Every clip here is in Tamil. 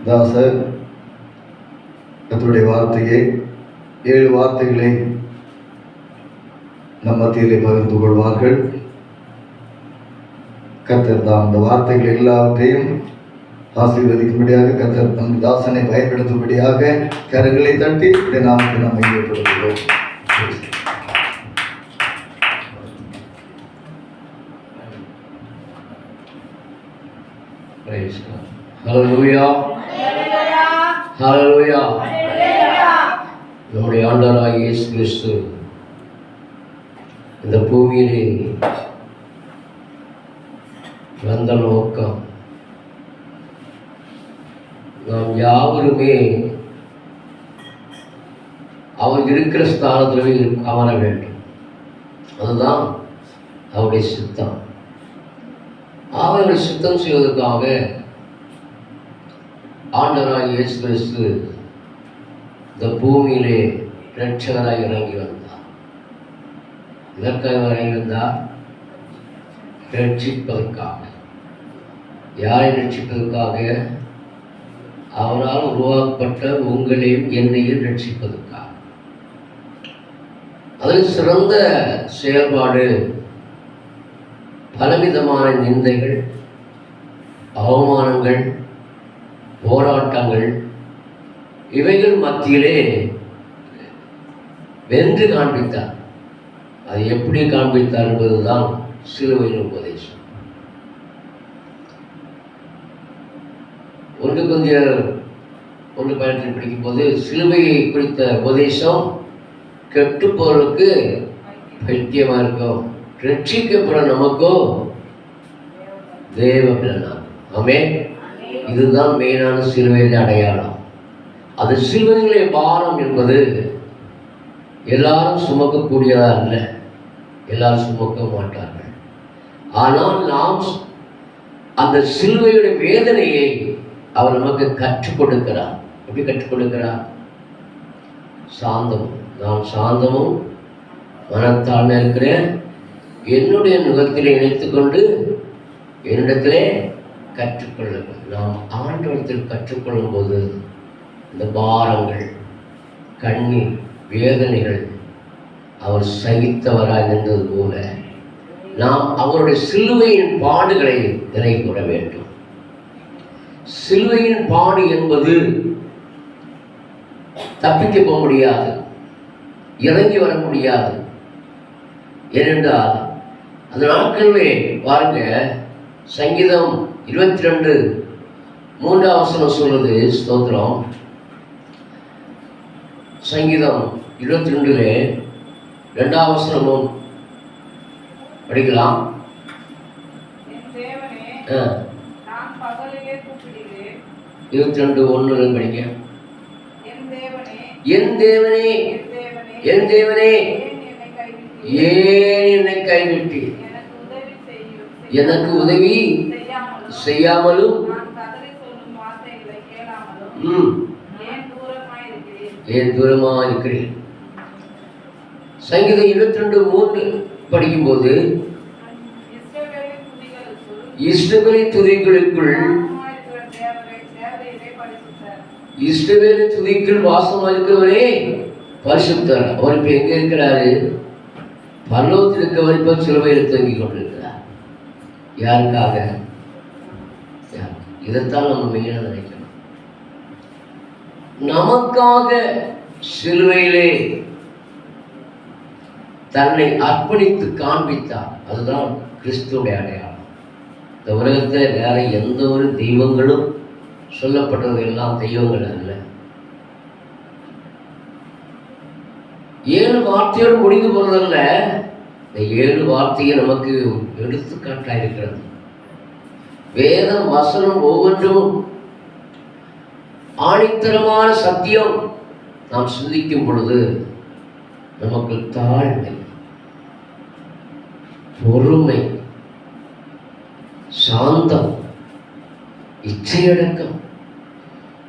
தாசர் கர்த்தருடைய வார்த்தையை 7 வார்த்தைகளை நம் மத்தியிலே பகிர்ந்து கொள்வார்கள். கர்த்தர் தான் அந்த வார்த்தைகள் எல்லாவற்றையும் ஆசீர்வதிக்கும்படியாக கர்த்தர் நம் தாசனை பயன்படுத்தும்படியாக கரங்களை தட்டி நாம் மையப்படுத்துகிறோம். ஹல்லேலூயா, ஹல்லேலூயா. நம்முடைய ஆண்டவராகிய இயேசு கிறிஸ்து இந்த பூமியிலே வந்த நோக்கம் நாம் யாவருமே அவர் இருக்கிற ஸ்தானத்திலே அமர வேண்டும். அதுதான் அவருடைய சித்தம். அவர்களை சுத்தம் செய்வதற்காக ஆண்டவராகிய இயேசு கிறிஸ்து இந்த பூமியிலே இரட்சகராய் இறங்கி வந்தார். இதற்காக இறங்கி வந்தார்? ரட்சிப்பதற்காக. யாரை ரட்சிப்பதற்காக? அவரால் உருவாக்கப்பட்ட உங்களையும் என்னையும் ரட்சிப்பதற்காக. அதில் சிறந்த செயல்பாடு பலவிதமான நிந்தைகள், அவமானங்கள், போராட்டங்கள், இவைகள் மத்தியிலே வென்று காண்பித்தார். அது எப்படி காண்பித்தார் என்பதுதான் சிலுவையின் உபதேசம். 1 கொரிந்தியர் 1:18 படிக்கும் போது சிலுவையை குறித்த உபதேசம் கெட்டுப்போருக்கு பைத்தியமா இருக்கும், ரட்சிக்கப்பட நமக்கோ தேவ பலனாகும். ஆமென். இதுதான் மெயினான சிலுவையின் அடையாளம். அது சிலுவையிலே பாரம் என்பது எல்லாரும் சுமக்கக்கூடியதா அல்ல, எல்லாரும் சுமக்க மாட்டார்கள். ஆனால் நாம் அந்த சிலுவையுடைய வேதனையை அவர் நமக்கு கற்றுக் கொடுக்கிறார். எப்படி கற்றுக் கொடுக்கிறார்? சாந்தமும், நான் சாந்தமும் மனத்தாழ்மை இருக்கிறேன், என்னுடைய நுகத்திலே இணைத்துக்கொண்டு என்னிடத்திலே கற்றுக்கொள்ளுங்கள். நாம் ஆண்டவரத்தில் கற்றுக்கொள்ளும் போது இந்த பாரங்கள், கண்ணீர், வேதனைகள் அவர் சகித்தவராய் நின்றது போல நாம் அவருடைய சிலுவையின் பாடுகளை நினைவுகூர வேண்டும். சிலுவையின் பாடு என்பது தப்பிக்க போக முடியாது, இறங்கி வர முடியாது. ஏனென்றால் அந்த நாட்களிலே பாருங்க, சங்கீதம் 22:3 சொல்றது. ஸ்தோத்திரம். சங்கீதம் 22:2 படிக்கலாம். 22:1 படிக்க. என் தேவனே, என் தேவனே, ஏன் என்னை கைவிட்டீர்? எனக்கு உதவி செய்யாமலும் ஏன் தூரமா இருக்கிறேன்? சங்கீதம் 22:3 படிக்கும்போது இஸ்ரவேலின் துதிகளுக்குள், இஸ்ரவேலின் துதிக்குள் வாசமாயிருக்கிறவரே பரிசுத்தர். அவர் இப்ப எங்க இருக்கிறாரு? பரலோகத்தில் இருக்கவர் இப்ப சிலுவையில் தங்கிக் கொண்டிருக்கிறார். யாருக்காக? இதைத்தான் நம்ம மெயினா நினைக்கணும். நமக்காக சிலுவையிலே தன்னை அர்ப்பணித்து காண்பித்தார். அதுதான் கிறிஸ்துவுடைய அடையாளம். இந்த உலகத்தில் வேற எந்த ஒரு தெய்வங்களும் சொல்லப்பட்டது எல்லாம் தெய்வங்கள் அல்ல. 7 வார்த்தையோடு முடிந்து போறதல்ல, இந்த 7 வார்த்தையை நமக்கு எடுத்துக்காட்டாக இருக்கிறது. வேதம் வசனம் ஒவ்வொன்றும் ஆணித்தரமான சத்தியம். நாம் சிந்திக்கும் பொழுது நமக்கு தாழ்மை, பொறுமை, சாந்தம், இச்சையடக்கம்,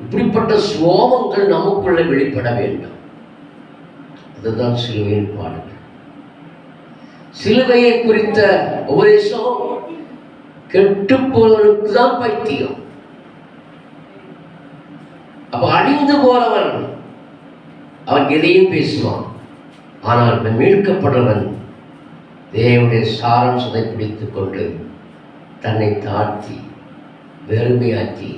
இப்படிப்பட்ட சுவாபங்கள் நமக்குள்ள வெளிப்பட வேண்டும். அதுதான் சிலுவையின் பாடுகள். சிலுவையை குறித்த உபதேசம் கெட்டு போவதற்கு தான் பைத்தியம். அப்ப அழிந்து போறவன் அவன் எதையும் பேசுவான். ஆனால் மீட்கப்படுறவன் தேவனுடைய சாராம்சத்தை பிடித்துக் கொண்டு தன்னை தாழ்த்தி வெறுமையாக்கி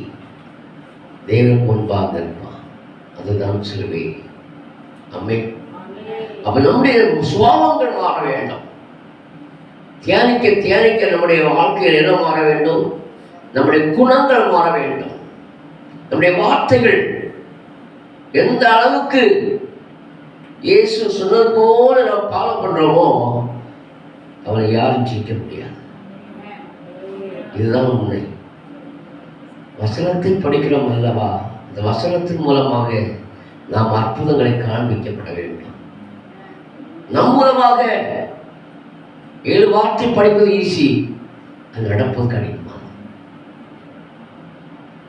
தேவன் முன்பாக இருப்பான். அதுதான் சிலுவை. அம்மே. அப்ப நம்முடைய சுபாவங்கள் மாற வேண்டும். தியானிக்க தியானிக்க நம்முடைய வாழ்க்கையில் என்ன மாற வேண்டும்? நம்முடைய குணங்கள் மாற வேண்டும். நம்முடைய வார்த்தைகள் எந்த அளவுக்கு இயேசு சொன்னது போல நாம் ஃபாலோ பண்றோமோ அவனை யாரும் ஜெயிக்க முடியாது. இதுதான் உண்மை. வசனத்தை படிக்கிறோம் அல்லவா, இந்த வசனத்தின் மூலமாக நாம் அற்புதங்களை காண்பிக்கப்பட வேண்டும். நம் மூலமாக 7 வார்த்தை படிப்பது ஈஸி, அது நடப்பது கடினமா.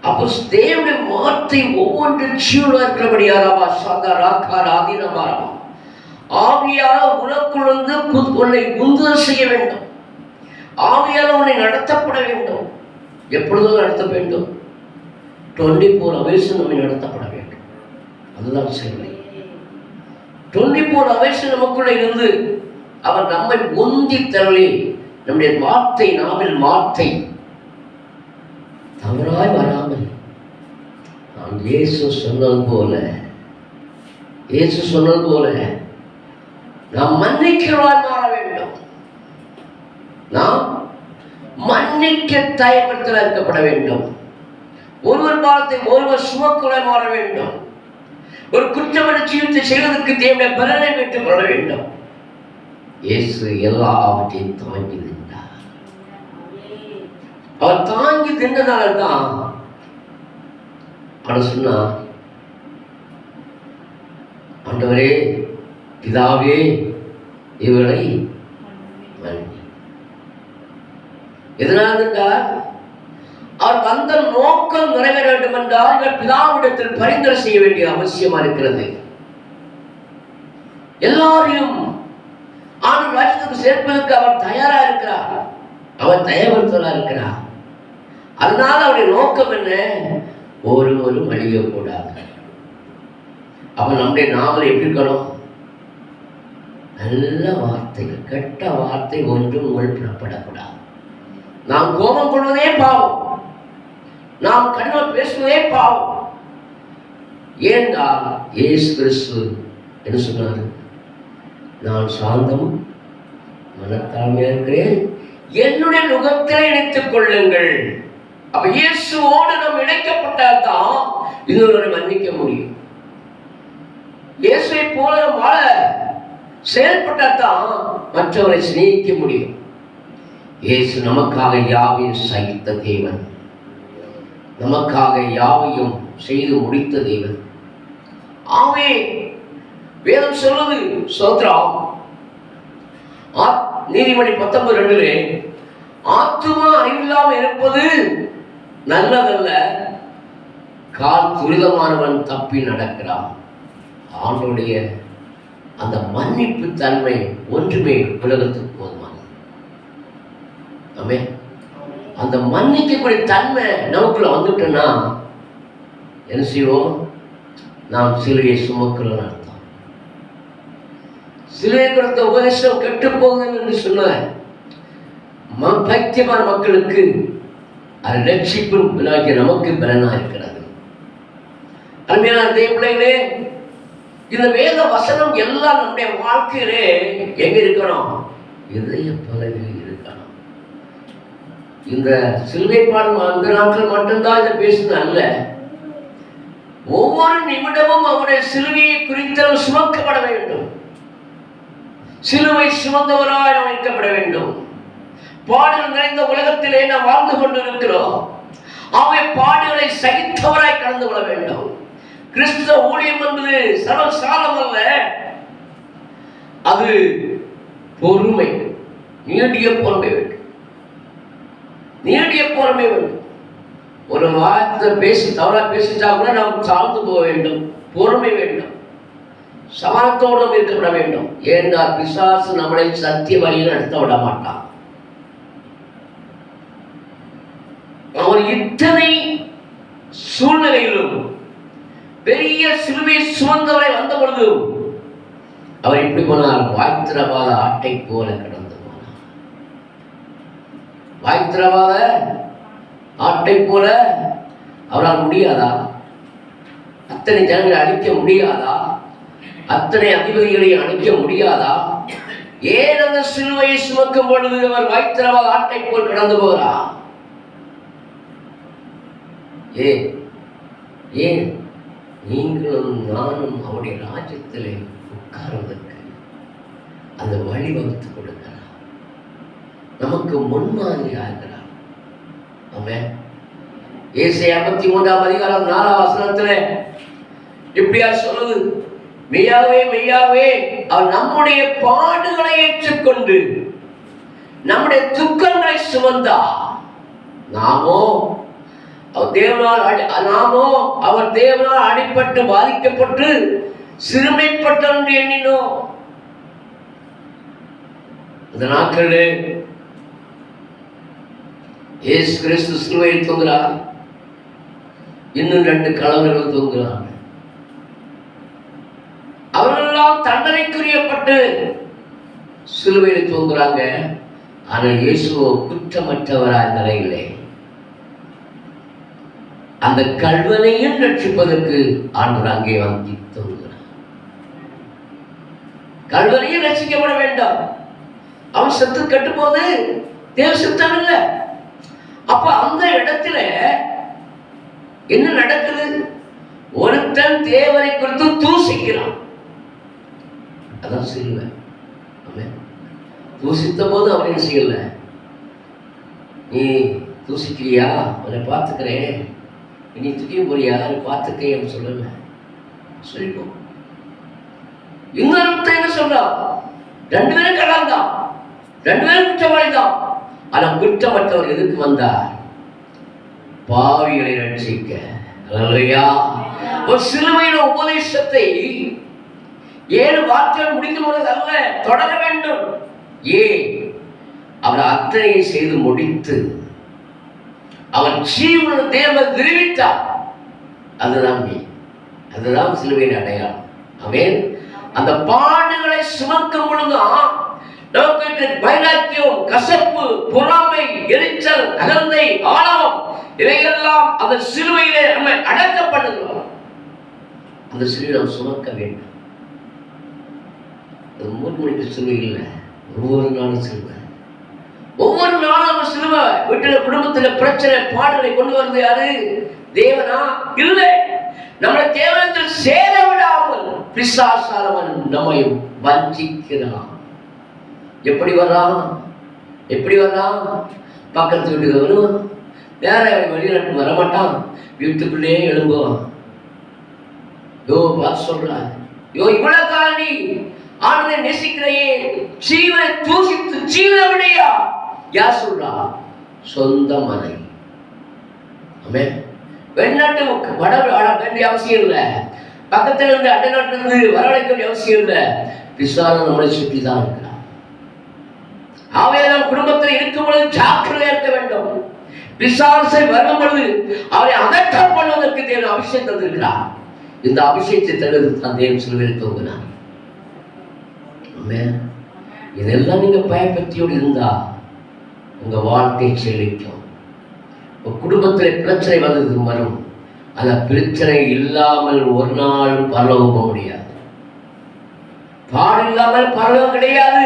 அப்போ தேவனுடைய வார்த்தை ஒவ்வொன்றும் ஜீவனா இருக்கிறபடியாரவா சாதாராக்காராதீனமாரவா ஆவியால உனக்குள்ளது உன்னை உந்துதல் செய்ய வேண்டும். ஆவியால உன்னை நடத்தப்பட வேண்டும். எப்பொழுதும் நடத்த வேண்டும். 24 hours நம்மை நடத்தப்பட வேண்டும். அதுதான் சிலுவை. 24 hours நமக்குள்ள இருந்து அவர் நம்மை உந்தி தள்ளி நம்முடைய வார்த்தை நாவில் வார்த்தை தவறாய் வராமல் நாம் இயேசு சொன்னது போல நாம் மன்னிக்கிறவாய் மாற வேண்டும். நாம் மன்னிக்க தயப்படுத்தல் இருக்கப்பட வேண்டும். ஒருவர் பாவத்தை ஒருவர் சுமக்குவாய் மாற வேண்டும். ஒரு குற்றமற்ற ஜீவித்தை செய்வதற்கு தேவையான பலனை பெற்றுக் கொள்ள வேண்டும். இயேசு எல்லாவற்றையும் தாங்கி நின்றார். அவர் தாங்கி நின்றதால்தான் அவர் சொன்னார், ஆண்டவரே பிதாவே இவரை மன்னி. எதனால் என்றால் அவர் வந்த நோக்கம் நிறைவேற வேண்டும் என்றால் இவர் பிதாவிடத்தில் பரிந்துரை செய்ய வேண்டிய அவசியமா இருக்கிறது. எல்லாரையும் ஆண்டு ராஜ்யத்துக்கு சேர்ப்பதற்கு அவர் தயாரா இருக்கிறார். அவர் தயவர்த்தலா இருக்கிறார். அதனால அவருடைய நோக்கம் என்ன? ஒருவரும் அழியக்கூடாது. அவன் நம்முடைய நாவல் எப்படி இருக்கணும்? நல்ல வார்த்தைகள், கெட்ட வார்த்தை ஒன்றும் உங்கள் புறப்படக்கூடாது. நாம் கோபம் கொள்வதே பாவம், நாம் கடினம் பேசுவதே பாவம். ஏனென்றால் இயேசு கிறிஸ்து என்ன சொன்னார்? நான் சாந்தமும் மனத்தாழ்மையா இருக்கிறேன், என்னுடைய நுகத்தை இணைத்துக் கொள்ளுங்கள். அப்ப இயேசுவோடு நாம் இணைக்கப்பட்டால் தான் இன்னொரு மன்னிக்க முடியும். இயேசுவை போல வாழ செயல்பட்டால் தான் மற்றவரை சிநேகிக்க முடியும். இயேசு நமக்காக யாவையும் சகித்த தேவன், நமக்காக யாவையும் செய்து முடித்த தேவன். ஆவே வேதம் சொல்லுது, சோத்ரம் நீதிமொழி 19:2 ஆத்துமா அறிவில்லாமல் இருப்பது நல்லதல்ல, கால் துரிதமானவன் தப்பி நடக்கிறான். ஆண்டுடைய அந்த மன்னிப்பு தன்மை ஒன்றுமே உலகத்துக்கு போதுமானது. ஆமே. அந்த மன்னிக்கக்கூடிய தன்மை நமக்குள்ள வந்துட்டோம்னா என்ன செய்வோம்? நாம் சிலுவையை சுமக்கிறோம் அர்த்தம். சிலுவை கொடுத்த உபதேசம் கெட்டு போகுது என்று சொன்ன பைத்தியமான மக்களுக்கு அது ரட்சிப்பு நமக்கு பலனா இருக்கிறது. அருமையான தேவ பிள்ளைகளே, இந்த வேத வசனம் எல்லாம் நம்முடைய வாழ்க்கையிலே எங்க இருக்கணும்? இதய பலகையில் இருக்கணும். இந்த சிலுவை பாடம் அந்த நாட்கள் மட்டும்தான் இதை பேசுறது அல்ல. ஒவ்வொரு நிமிடமும் அவருடைய சிலுவையை குறித்து சுமக்கப்பட வேண்டும். சிலுவை சுமந்தவராய் நாம் வைக்கப்பட வேண்டும். பாடுகள் நிறைந்த உலகத்திலே நாம் வாழ்ந்து கொண்டிருக்கிறோம். அவை பாடுகளை சகித்தவராய் கடந்து கொள்ள வேண்டும். கிறிஸ்தவ ஊழியம் என்பது சர்வசாலம் அல்ல, அது பொறுமை, நீடிய பொறுமை வேண்டும். நீடிய பொறுமை வேண்டும். ஒரு வார்த்தை பேசி தவறா பேசிட்டா கூட நாம் சார்ந்து போக வேண்டும். பொறுமை வேண்டும். சமானத்தோடும் இருக்கப்பட வேண்டும். ஏனென்றால் பிசாசு நம்மளை சத்திய வழியில் நடத்த விட மாட்டான். அவர் இத்தனை சூழ்நிலையிலும் பெரிய சிலுவை சுமந்தவரை வந்த பொழுது அவர் எப்படி போனார்? வாய்த்திரவாத ஆட்டை போல கடந்து போனார். வாய்த்திரவாத ஆட்டை போல அவரால் முடியாதா? அத்தனை ஜனங்களை அழிக்க முடியாதா? அத்தனை அதிபதிகளை அழிக்க முடியாதா? ஏன் அந்த சிலுவையை சுமக்கும் பொழுது அவர் வாய்த்திரவாத ஆட்டை போல் கடந்து போகிறார்? ஏன் நீங்களும் நானும் அவருடைய ராஜ்யத்திலே உட்கார்வதற்கு அந்த வழி வகுத்து கொடுக்கிறார். நமக்கு முன்மாதிரி ஆகிறார். ஆமென். ஏசாயா 53ஆம் அதிகாரம் 4ஆம் வசனத்துல இப்படியா சொல்லுது, மெய்யாவே மெய்யாவே அவர் நம்முடைய பாடுகளை ஏற்றுக்கொண்டு நம்முடைய துக்கங்களை சுமந்தார். நாமோ அவர் தேவனால் அடிபட்டு பாதிக்கப்பட்டு சிறுமைப்பட்டார் என்று எண்ணினோம். அந்த நாட்களில் இயேசு கிறிஸ்து சிலுவையில் தொங்குகிறார். இன்னும் 2 கலவர்கள் தொங்குகிறார். அவர்களெல்லாம் தண்டனைக்குரியப்பட்டு சிலுவையில் தொங்குறாங்க. ஆனால் இயேசுவோ குற்றமற்றவராய் நிலையிலே அந்த கல்வனையும் ரட்சிப்பதற்கு ஆண்டவர் அங்கே வந்து தொங்குகிறார். கல்வனையும் ரட்சிக்கப்பட வேண்டாம். அவன் செத்து கட்டும்போது தேவ சித்தம் இல்லை. அப்ப அந்த இடத்துல என்ன நடக்குது? ஒருத்தன் தேவனை குறித்து தூசிக்கிறான். அதான் சிலுவை. தூசித்த போது அவன் என்ன செய்யல, நீ தூசிக்கிறியா, அவனை பார்த்துக்கிறேன், நீ துக்கிய போறியா, பார்த்துக்கேன்னு சொல்லல. சொல்லிப்போம். இன்னொருத்த என்ன சொல்றான்? 2 பேரும் கலந்தான், 2 பேரும் குற்றவாளி தான். ஆனா குற்றமற்றவர் எதுக்கு வந்தார்? பாவிகளை ரட்சிக்க. அல்லேலூயா. ஒரு சிலுவையின் உபதேசத்தை 7 வார்த்தைகள் முடிக்கும் பொழுது அல்ல, தொடர வேண்டும். அவர் அத்தனையை செய்து முடித்து அவர் ஜீவன தேவன் நிரூபித்தார். அதுதான் சிலுவையின் அடையாளம். ஆமென். அந்த பாடுகளை சுமக்கும் பொழுதுதான் நமக்கு வைராக்கியம், கசப்பு, பொறாமை, எரிச்சல், அகந்தை, ஆணவம் இவையெல்லாம் அந்த சிலுவையிலே நம்ம அடக்கப்படுகிறோம். அந்த சிலுவை நாம் சுமக்க வேண்டும். அது 3 மணிக்கு சிலுவை இல்லை, ஒவ்வொரு நாளும் சிலுவை. ஒவ்வொரு நாளும் நம்ம சிலுவை. வீட்டில் குடும்பத்தில் பிரச்சனை பாடுகளை கொண்டு வருது யாரு? தேவனா? இல்லை. நம்மளை தேவனத்தில் சேர விடாமல் பிசாசானவன் நம்மை வஞ்சிக்கிறான். எப்படி வர்றான்? பக்கத்து வீட்டுக்கு வருவான், வேற வெளிநாட்டு வரமாட்டான், வீட்டுக்குள்ளே எழும்புவான். சொல்றான், இவ்வளவு காணி ஆண்டவரை நேசிக்கிறையே, ஜீவனை தூசித்து ஜீவனை விடையா? யார் சொல்றா? சொந்த மனை. ஆமென். வெளிநாட்டு வட வேண்டிய அவசியம் இல்லை, பக்கத்துல இருந்து அண்டை நாட்டில இருந்து வரவழைக்க வேண்டிய அவசியம் இல்லை. பிசாசு நம்மளை சுற்றி தான் இருக்கிறான். நாம் குடும்பத்தில் இருக்கும் பொழுது ஜாக்கிரதையா இருக்க வேண்டும். பிசாசை வரும் பொழுது அவரை அகற்றம் பண்ணுவதற்கு தேவன் அபிஷேகம் தந்திருக்கிறார். இந்த அபிஷேகத்தை தருவது தான் தேவன் சிலுவையில் தொங்கினார். இதெல்லாம் நீங்க பயபக்தியோடு இருந்தா உங்க வாழ்க்கை செழிக்கும். குடும்பத்தில் பிரச்சனை வரும், அந்த பிரச்சனை இல்லாமல் ஒரு நாளும் பரலோகம் போக முடியாது. பாடு இல்லாமல் பரலோகம் கிடையாது.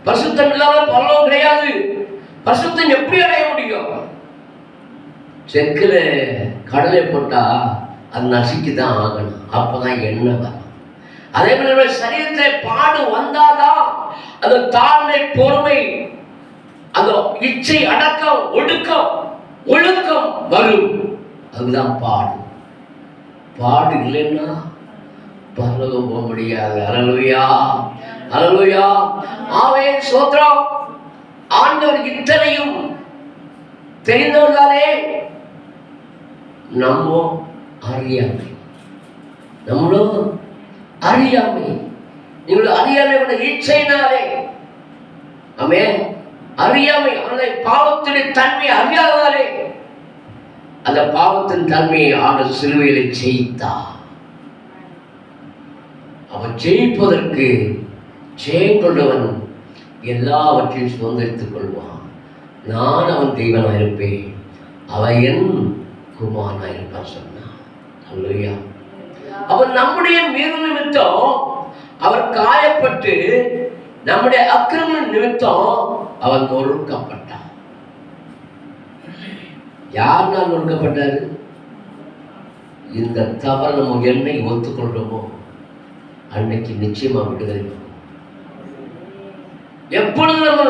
பரிசுத்தம் இல்லாமல் பரலோகம் கிடையாது. பரிசுத்தம் எப்படி அடைய முடியும்? செக்கில் கடலை போட்டா அது நசுக்கிதான் ஆகணும், அப்பதான் எண்ணெய் வரும். அதே மாதிரி சரீரத்தை பாடு வந்தாதான் அந்த தாழ்மை, பொறுமை, அந்த இச்சை அடக்கம், ஒழுக்கம் வரும். அதுதான் பாடு இல்லைன்னா பரலோகம் போக முடியாது. அல்லேலூயா, அல்லேலூயா. ஆமென், ஸ்தோத்திரம். ஆண்டவர் இத்தனையும் தெரிந்தவர்களாலே நம்மளும் அறியாமை, நீங்கள் அறியாமை இச்சையினாலே, ஆமென், அறியாமை, அவருடைய பாவத்துடைய தன்மை அறியாததாலே அந்த பாவத்தின் தன்மையை ஆண்டவர் சிலுவையிலே ஜெயித்தார். அவன் ஜெயிப்பதற்கு ஜெயம் கொண்டவன் எல்லாவற்றையும் சுதந்திரித்துக் கொள்வான். நான் அவன் தெய்வனாக இருப்பேன், அவன் என் குமாரனாக இருப்பான் சொன்னான். அல்லேலூயா. அவன் நம்முடைய மீறு நிமித்தம் அவர் காயப்பட்டு, நம்முடைய அக்கிரம நிமித்தம் அவன் நொறுக்கப்பட்டான். யாருனால் நொறுக்கப்பட்டாரு? இந்த தவறு நம்ம என்னை ஒத்துக்கொள்றோமோ அன்னைக்கு நிச்சயமா விடுதலை. எப்பொழுது நம்ம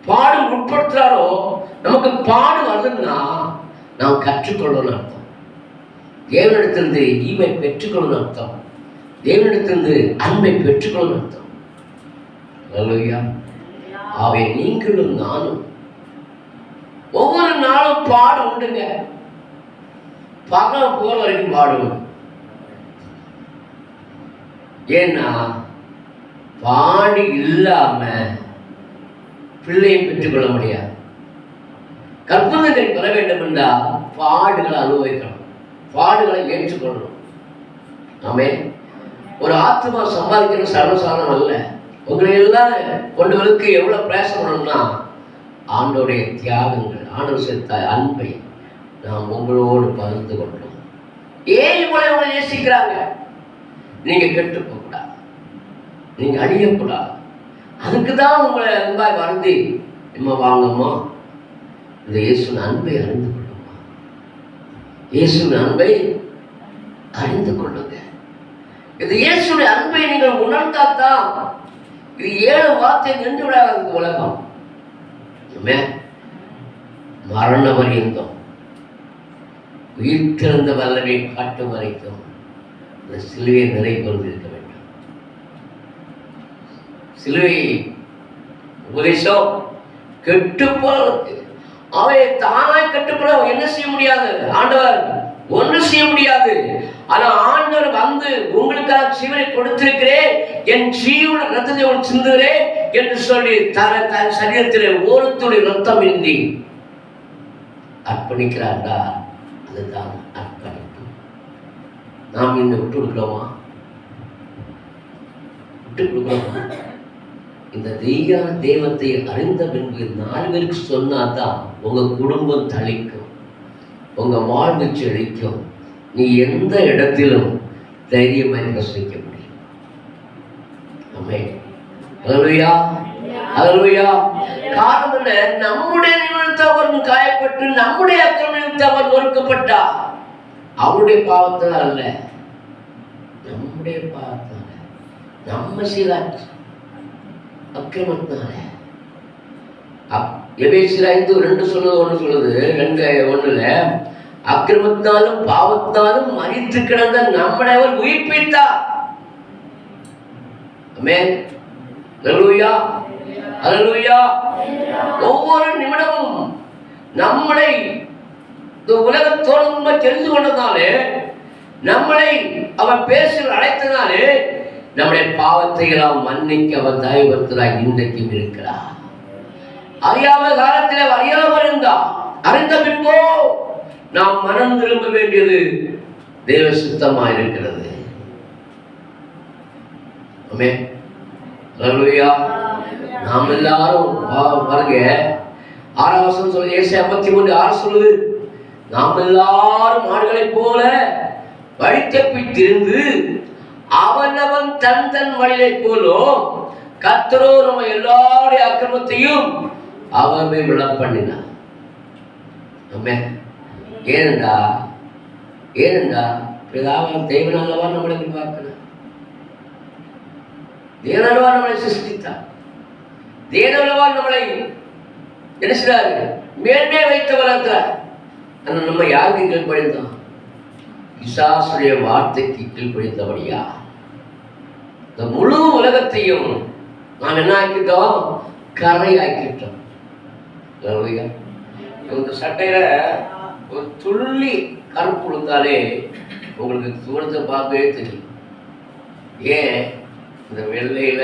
பாடு உட்படுத்துறாரோ, நமக்கு பாடு வருதுன்னா நாம் கற்றுக்கொள்ளணும் அர்த்தம். தேவனிடத்திலிருந்து ஈவை பெற்றுக்கொள்ளணும் அர்த்தம். தேவனிடத்திலிருந்து அன்பை பெற்றுக்கொள்ளணும் அர்த்தம். அல்லேலூயா. அவை நீங்களும் நானும் ஒவ்வொரு நாளும் பாடு உண்டுங்க. பகல் போற வரைக்கும் பாடுவோம். ஏன்னா பாடு இல்லாம பிள்ளையை பெற்றுக்கொள்ள முடியாது. கற்பனை பெற வேண்டும் என்றால் பாடுகளை அனுபவிக்கணும், பாடுகளை ஏற்றுக்கொள்ளணும். ஆமே. ஒரு ஆத்மா சம்பாதிக்கிறது சர்வசாதாரணம் அல்ல. உங்களை எல்லாம் கொண்டு வந்து எவ்வளவு பிரயாசம் பண்ணணும்னா, ஆண்டோடைய தியாகங்கள், ஆண்டவர் சேர்த்த அன்பை நாம் உங்களோடு பகிர்ந்து கொண்டோம். ஏன் இவ்வளவு உங்களை நேசிக்கிறாங்க? நீங்க கெட்டு போகக்கூடாது, நீங்க அழியக்கூடாது. அதுக்குதான் உங்களை அன்பாய் வருந்தி, நம்ம வாங்கம்மா இந்த இயேசுவின் அன்பை அறிந்து கொள்ளுமா, இயேசுவின் அன்பை அறிந்து கொள்ளுங்க. இது இயேசுடைய அன்பை நீங்கள் உணர்ந்தாத்தான் இது 7 வார்த்தை நின்று விடாத உலகம். மரண பரியந்தம் உயிர்த்திருந்த வல்லமை காட்டும் வரைக்கும் இந்த சிலுவையை நிறைவேறி இருக்க வேண்டும். சிலுவை உபதேசம் கெட்டு போறதுக்கு, அவை தானாய் கட்டுப்பட என்ன செய்ய முடியாது, ஆண்டவர் ஒன்று செய்ய முடியாது. ஆனா ஆண்டவர் வந்து உங்களுக்காக ஜீவனை கொடுத்திருக்கிறேன், என் ஜீவன ரத்தத்தை சிந்துகிறேன் என்று சொல்லி தன் சரீரத்தில் ஒரு துளி ரத்தம் இன்றி அர்ப்பணிக்கிறாண்டா, அதுதான் அர்ப்பணிப்பு. நாம் இந்த விட்டு கொடுக்கிறோமா? விட்டு கொடுக்கிறோமா? இந்த தெய்வீக தெய்வத்தை அறிந்த பின்பு 4 பேருக்கு சொன்னாதான் உங்க குடும்பம் தளிக்கும், உங்க வாழ்வு செழிக்கும். நீ எந்த இடத்திலும் தைரியமாய் பிரசவிக்க முடியும். ஆமென். அல்லேலூயா. அல்லேலூயா. காரணம் என்ன? நம்முடைய நிமித்தம் அவர் காயப்பட்டு, நம்முடைய அக்கிரம நிமித்தம் அவர் நொறுக்கப்பட்டார். அவருடைய பாவத்தால் அல்ல, நம்முடைய பாவத்தால், நம்ம செய்த அக்கிரமத்தினால. எபேசியர் 5:2 சொல்லுது, 1 சொல்லுது, 2:1 அக்கிரமத்தினாலும் பாவத்தினாலும் மரித்து கிடந்த நம்மளை அவர் உயிர்ப்பித்தார். ஆமென். அல்லேலூயா. அல்லேலூயா. ஒவ்வொரு நிமிடமும் நம்மளை இந்த உலகத்தோடு தெரிந்து கொண்டதாலே, நம்மளை அவர் பேசி அழைத்ததாலே, நம்முடைய பாவத்தை எல்லாம் மன்னிக்க அவர் தயவுபடுத்துகிறார். இன்றைக்கும் இருக்கிறார். அறியாம காலத்தில் அறியாமல் இருந்தார், அறிந்த பின்போ நாம் மனம் திரும்ப வேண்டியது தேவ சித்தமா இருக்கிறது. ஆமென். அல்லேலூயா. நாம் எல்லாரும் பாருங்க, 6ஆம் வசனம் சொல்லுது, ஏசாயா 53:6 சொல்லுது, நாம் எல்லாரும் ஆடுகளை போல வழி தப்பி திரிந்து அவனவன் தன் தன் வழியை போலும் கர்த்தரோ நம்ம எல்லாருடைய அக்கிரமத்தையும் அவமே விழ பண்ணினார். ஏனென்றா பிதாவான் தேவனாலவா நம்மளை பார்க்கிறார், தேவனாலவா நம்மளை சிருஷ்டித்தார், தேவனாலவா நம்மளை என்ன செய்றாரு, மேன்மே வைத்து வளர்த்தார். ஆனால் நம்ம யாருக்கு கீழ்ப்படிந்தோம்? பிசாசுடைய வார்த்தைக்கு கீழ்ப்படிந்தபடியா இந்த முழு உலகத்தையும் நாம் என்ன ஆக்கிட்டோம்? கரை ஆக்கிட்டோம். இந்த சட்டையில ஒரு துள்ளி கருப்பு கொடுத்தாலே உங்களுக்கு தூரத்தை பார்க்கவே தெரியும். ஏன் இந்த வெள்ளையில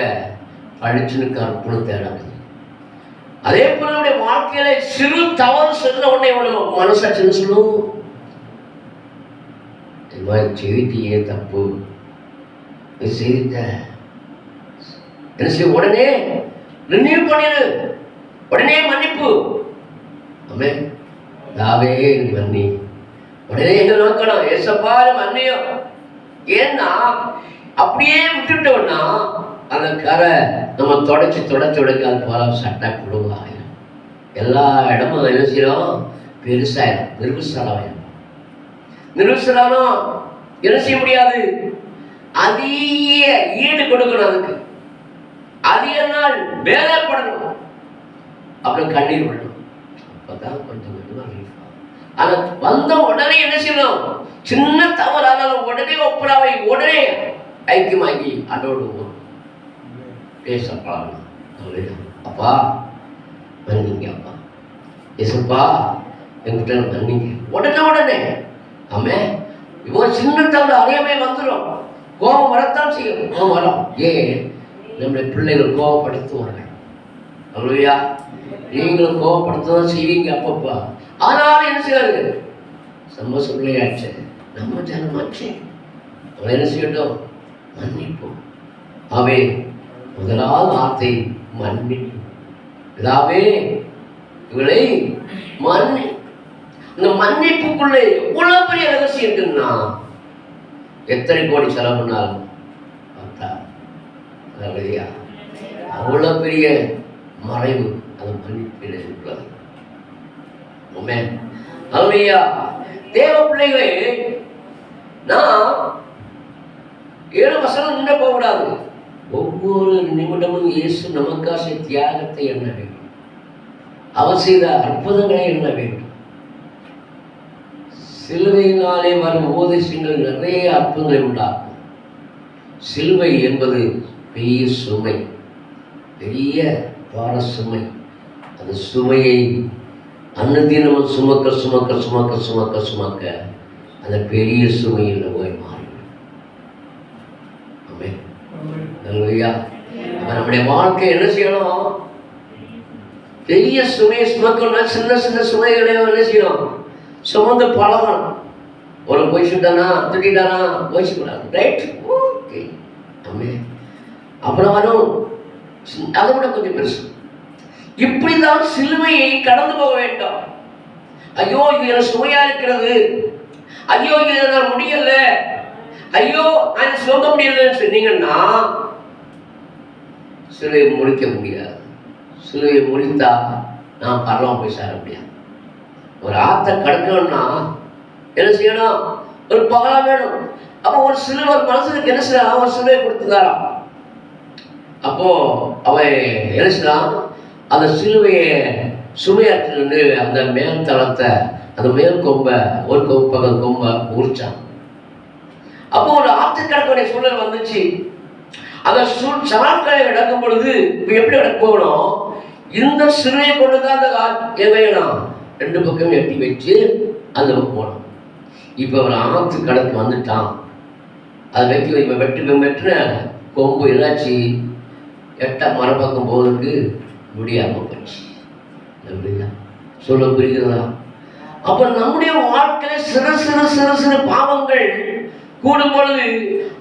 பழிச்சுன்னு கருப்புன்னு தேடாது? அதே போல நம்முடைய வாழ்க்கையில சிறு தவறு செஞ்ச உடனே மனசாட்சி சொல்லும், இது மாதிரி செய்தியே தப்பு, செய்திட்ட என்ன செய்ய, உடனே ரினியூ பண்ணிடு, உடனே மன்னிப்பு. ஆமே, தாவே மன்னி, உடனே எங்க நோக்கணும், ஏசப்பா மன்னியும். ஏன்னா அப்படியே விட்டுட்டோம்னா அந்த கரை நம்ம தொடச்சி அது போல சட்டை குழுவாயிரும், எல்லா இடமும் என்ன செய்யறோம், பெருசாயிரும், நிர்விசாலம். என்ன செய்ய முடியாது, அதிக ஈடு கொடுக்கணும், அதுக்கு அதிக நாள் வேலைப்படணும், அப்புறம் கண்ணீர் விடணும், அப்பதான் கொஞ்சம் கொஞ்சமா ரிலீஃப் ஆகும். ஆனா வந்த உடனே என்ன செய்யணும், சின்ன தவறானாலும் உடனே ஒப்புராவை உடனே ஐக்கியமாக்கி அதோடு பேச பழகணும். அப்பா மன்னிங்க, அப்பா ஏசப்பா என்கிட்ட மன்னிங்க, உடனே ஆமே. இப்போ சின்ன தவறு அறியாமே வந்துடும், கோபம் வரத்தான் செய்யும், கோபம் வரும். ஏன் நம்முடைய பிள்ளைகள் கோபப்படுத்துவார்கள், அல்லையா? நீங்களும் கோபப்படுத்ததான் செய்வீங்க அப்பப்பா. ஆனாலும் என்ன செய்வாரு, நம்ம சொல்லியாச்சு, நம்ம ஜனமாச்சு, அவன் என்ன செய்யட்டும், மன்னிப்போம். அவே முதலாவது வார்த்தை மன்னிப்பு. இதாவே இவளை மன்னி, இந்த மன்னிப்புக்குள்ளே எவ்வளவு பெரிய ரகசியம் இருக்குன்னா, எத்தனை கோடி செலவு பண்ணாலும் அவ்வளவு பெரிய மறைவு அது மன்னிப்பில் இருக்கிறது. அல்லையா? தேவ பிள்ளைகளே, நான் 7 வசனம் நின்று போகக்கூடாது. ஒவ்வொரு நிமிடமும் இயேசு நமக்காக தியாகத்தை எண்ண வேண்டும், அவர் செய்த அற்புதங்களை எண்ண வேண்டும். சிலுவையினாலே வரும் உபதேசங்கள் நிறைய அற்புதங்களை உண்டாகும். சிலுவை என்பது பெரிய சுமை, பெரிய பார சுமை. அந்த சுமையை அன்னதினமும் சுமக்க சுமக்க சுமக்க சுமக்க சுமக்க அந்த பெரிய சுமையில் போய் மாறிவிடும். ஆமென். அல்லேலூயா. நம்முடைய வாழ்க்கை என்ன செய்யணும், பெரிய சுமையை சுமக்கணும்னா சின்ன சின்ன சுமைகளை என்ன செய்யணும், சுமந்து பழகணும். ஒரு போய்ச்சுட்டானா திட்டானா போய்ச்சிக்கூடாது, ரைட், ஓகே. ஆமென். அப்புறம் வரும் அதை விட கொஞ்சம் பெருசு. இப்படிதான் சிலுவையை கடந்து போக வேண்டும். ஐயோ இது எனக்கு சுமையா இருக்கிறது, ஐயோ இது என்னால் முடியல, ஐயோ நான் சொல்ல முடியலன்னு சொன்னீங்கன்னா சிலுவையை முடிக்க முடியாது. சிலுவையை முடித்தா நான் பரவாயில்ல போய் சேர முடியாது. ஒரு ஆற்றை கடக்கணும்னா என்ன செய்யணும், ஒரு பகலா வேணும். அப்போ ஒரு சிலுவர் மனசுக்கு என்ன செய்ய, அவன் சிலுவையை கொடுத்துதாராம். அப்போ அவன் என்ன செய்யலாம், அந்த சிலுவையை சுமையாற்றிலிருந்து அந்த மேல் தளத்தை, அந்த மேல் கொம்பை, ஒரு பக்கம் கொம்பை உரிச்சான். அப்போ ஒரு ஆற்றுக்கடக்கூடிய சூழல் வந்துச்சு. அந்த சவால்களை நடக்கும் பொழுது எப்படி நடக்க போகணும், இந்த சிலுவையை கொண்டுதான் அந்த வேணும் 2 பக்கம் எட்டி வச்சு அந்த போகணும். இப்போ ஒரு ஆற்று கடக்கு வந்துட்டான், அதை வைக்க இப்போ வெட்டுன கொம்பு என்னாச்சு, எட்ட மரப்பக்கம் போவதற்கு முடியாமல் போச்சு. சொல்ல புரிகிறதா? அப்ப நம்முடைய வாழ்க்கையில சிறு சிறு சிறு சிறு பாவங்கள் கூடும் பொழுது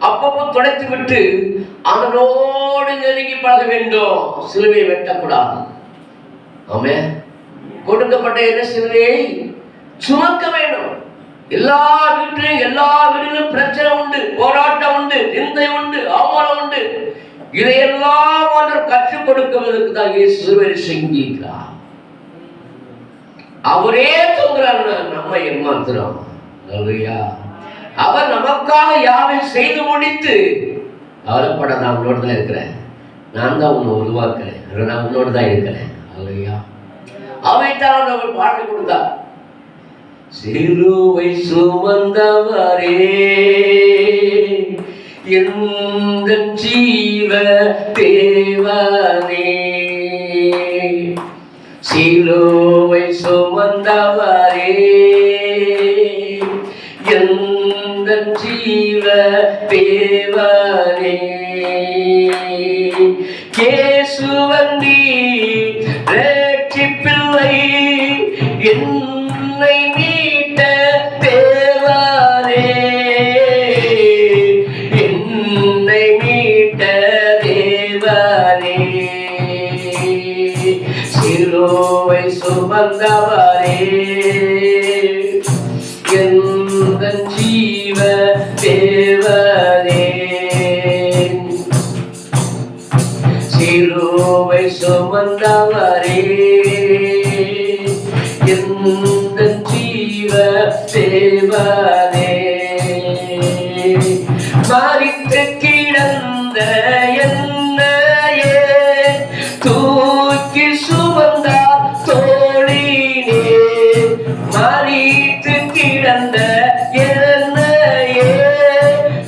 அப்பப்போ துடைத்து விட்டு அதனோடு நெருங்கி பழக வேண்டும். சிலுவையை வெட்டக்கூடாது. ஆமென். கொடுக்கப்பட்ட என்ன சிலுவையை சுமக்க வேண்டும். எல்லா வீட்டிலும் பிரச்சனை உண்டு, போராட்டம் உண்டு, நிந்தை உண்டு, அவமானம் உண்டு. இதையெல்லாம் அவர் கற்றுக் கொடுக்குவதற்கு தான் இயேசு சிலுவையை செஞ்சிருக்கிறார். அவரே தோன்றார், நம்ம ஏமாத்துறோம். அவர் நமக்காக யாவை செய்து முடித்து அவரைப்பட நான் உன்னோடு தான் இருக்கிறேன், நான் தான் உன்னை உருவாக்குறேன், நான் உன்னோடு தான் இருக்கிறேன். அல்லையா? அவைத்தான் அவர் பாட்டு கொடுத்தார். சிலுவை சுமந்தவரே எந்த ஜீவ தேவனே, சிலுவை சுமந்தவரே எந்த ஜீவ தேவனே, கேசுவந்தி என்னையே தூக்கி சுமந்தார் தோளிலே, மரித்து கிடந்த என்னையே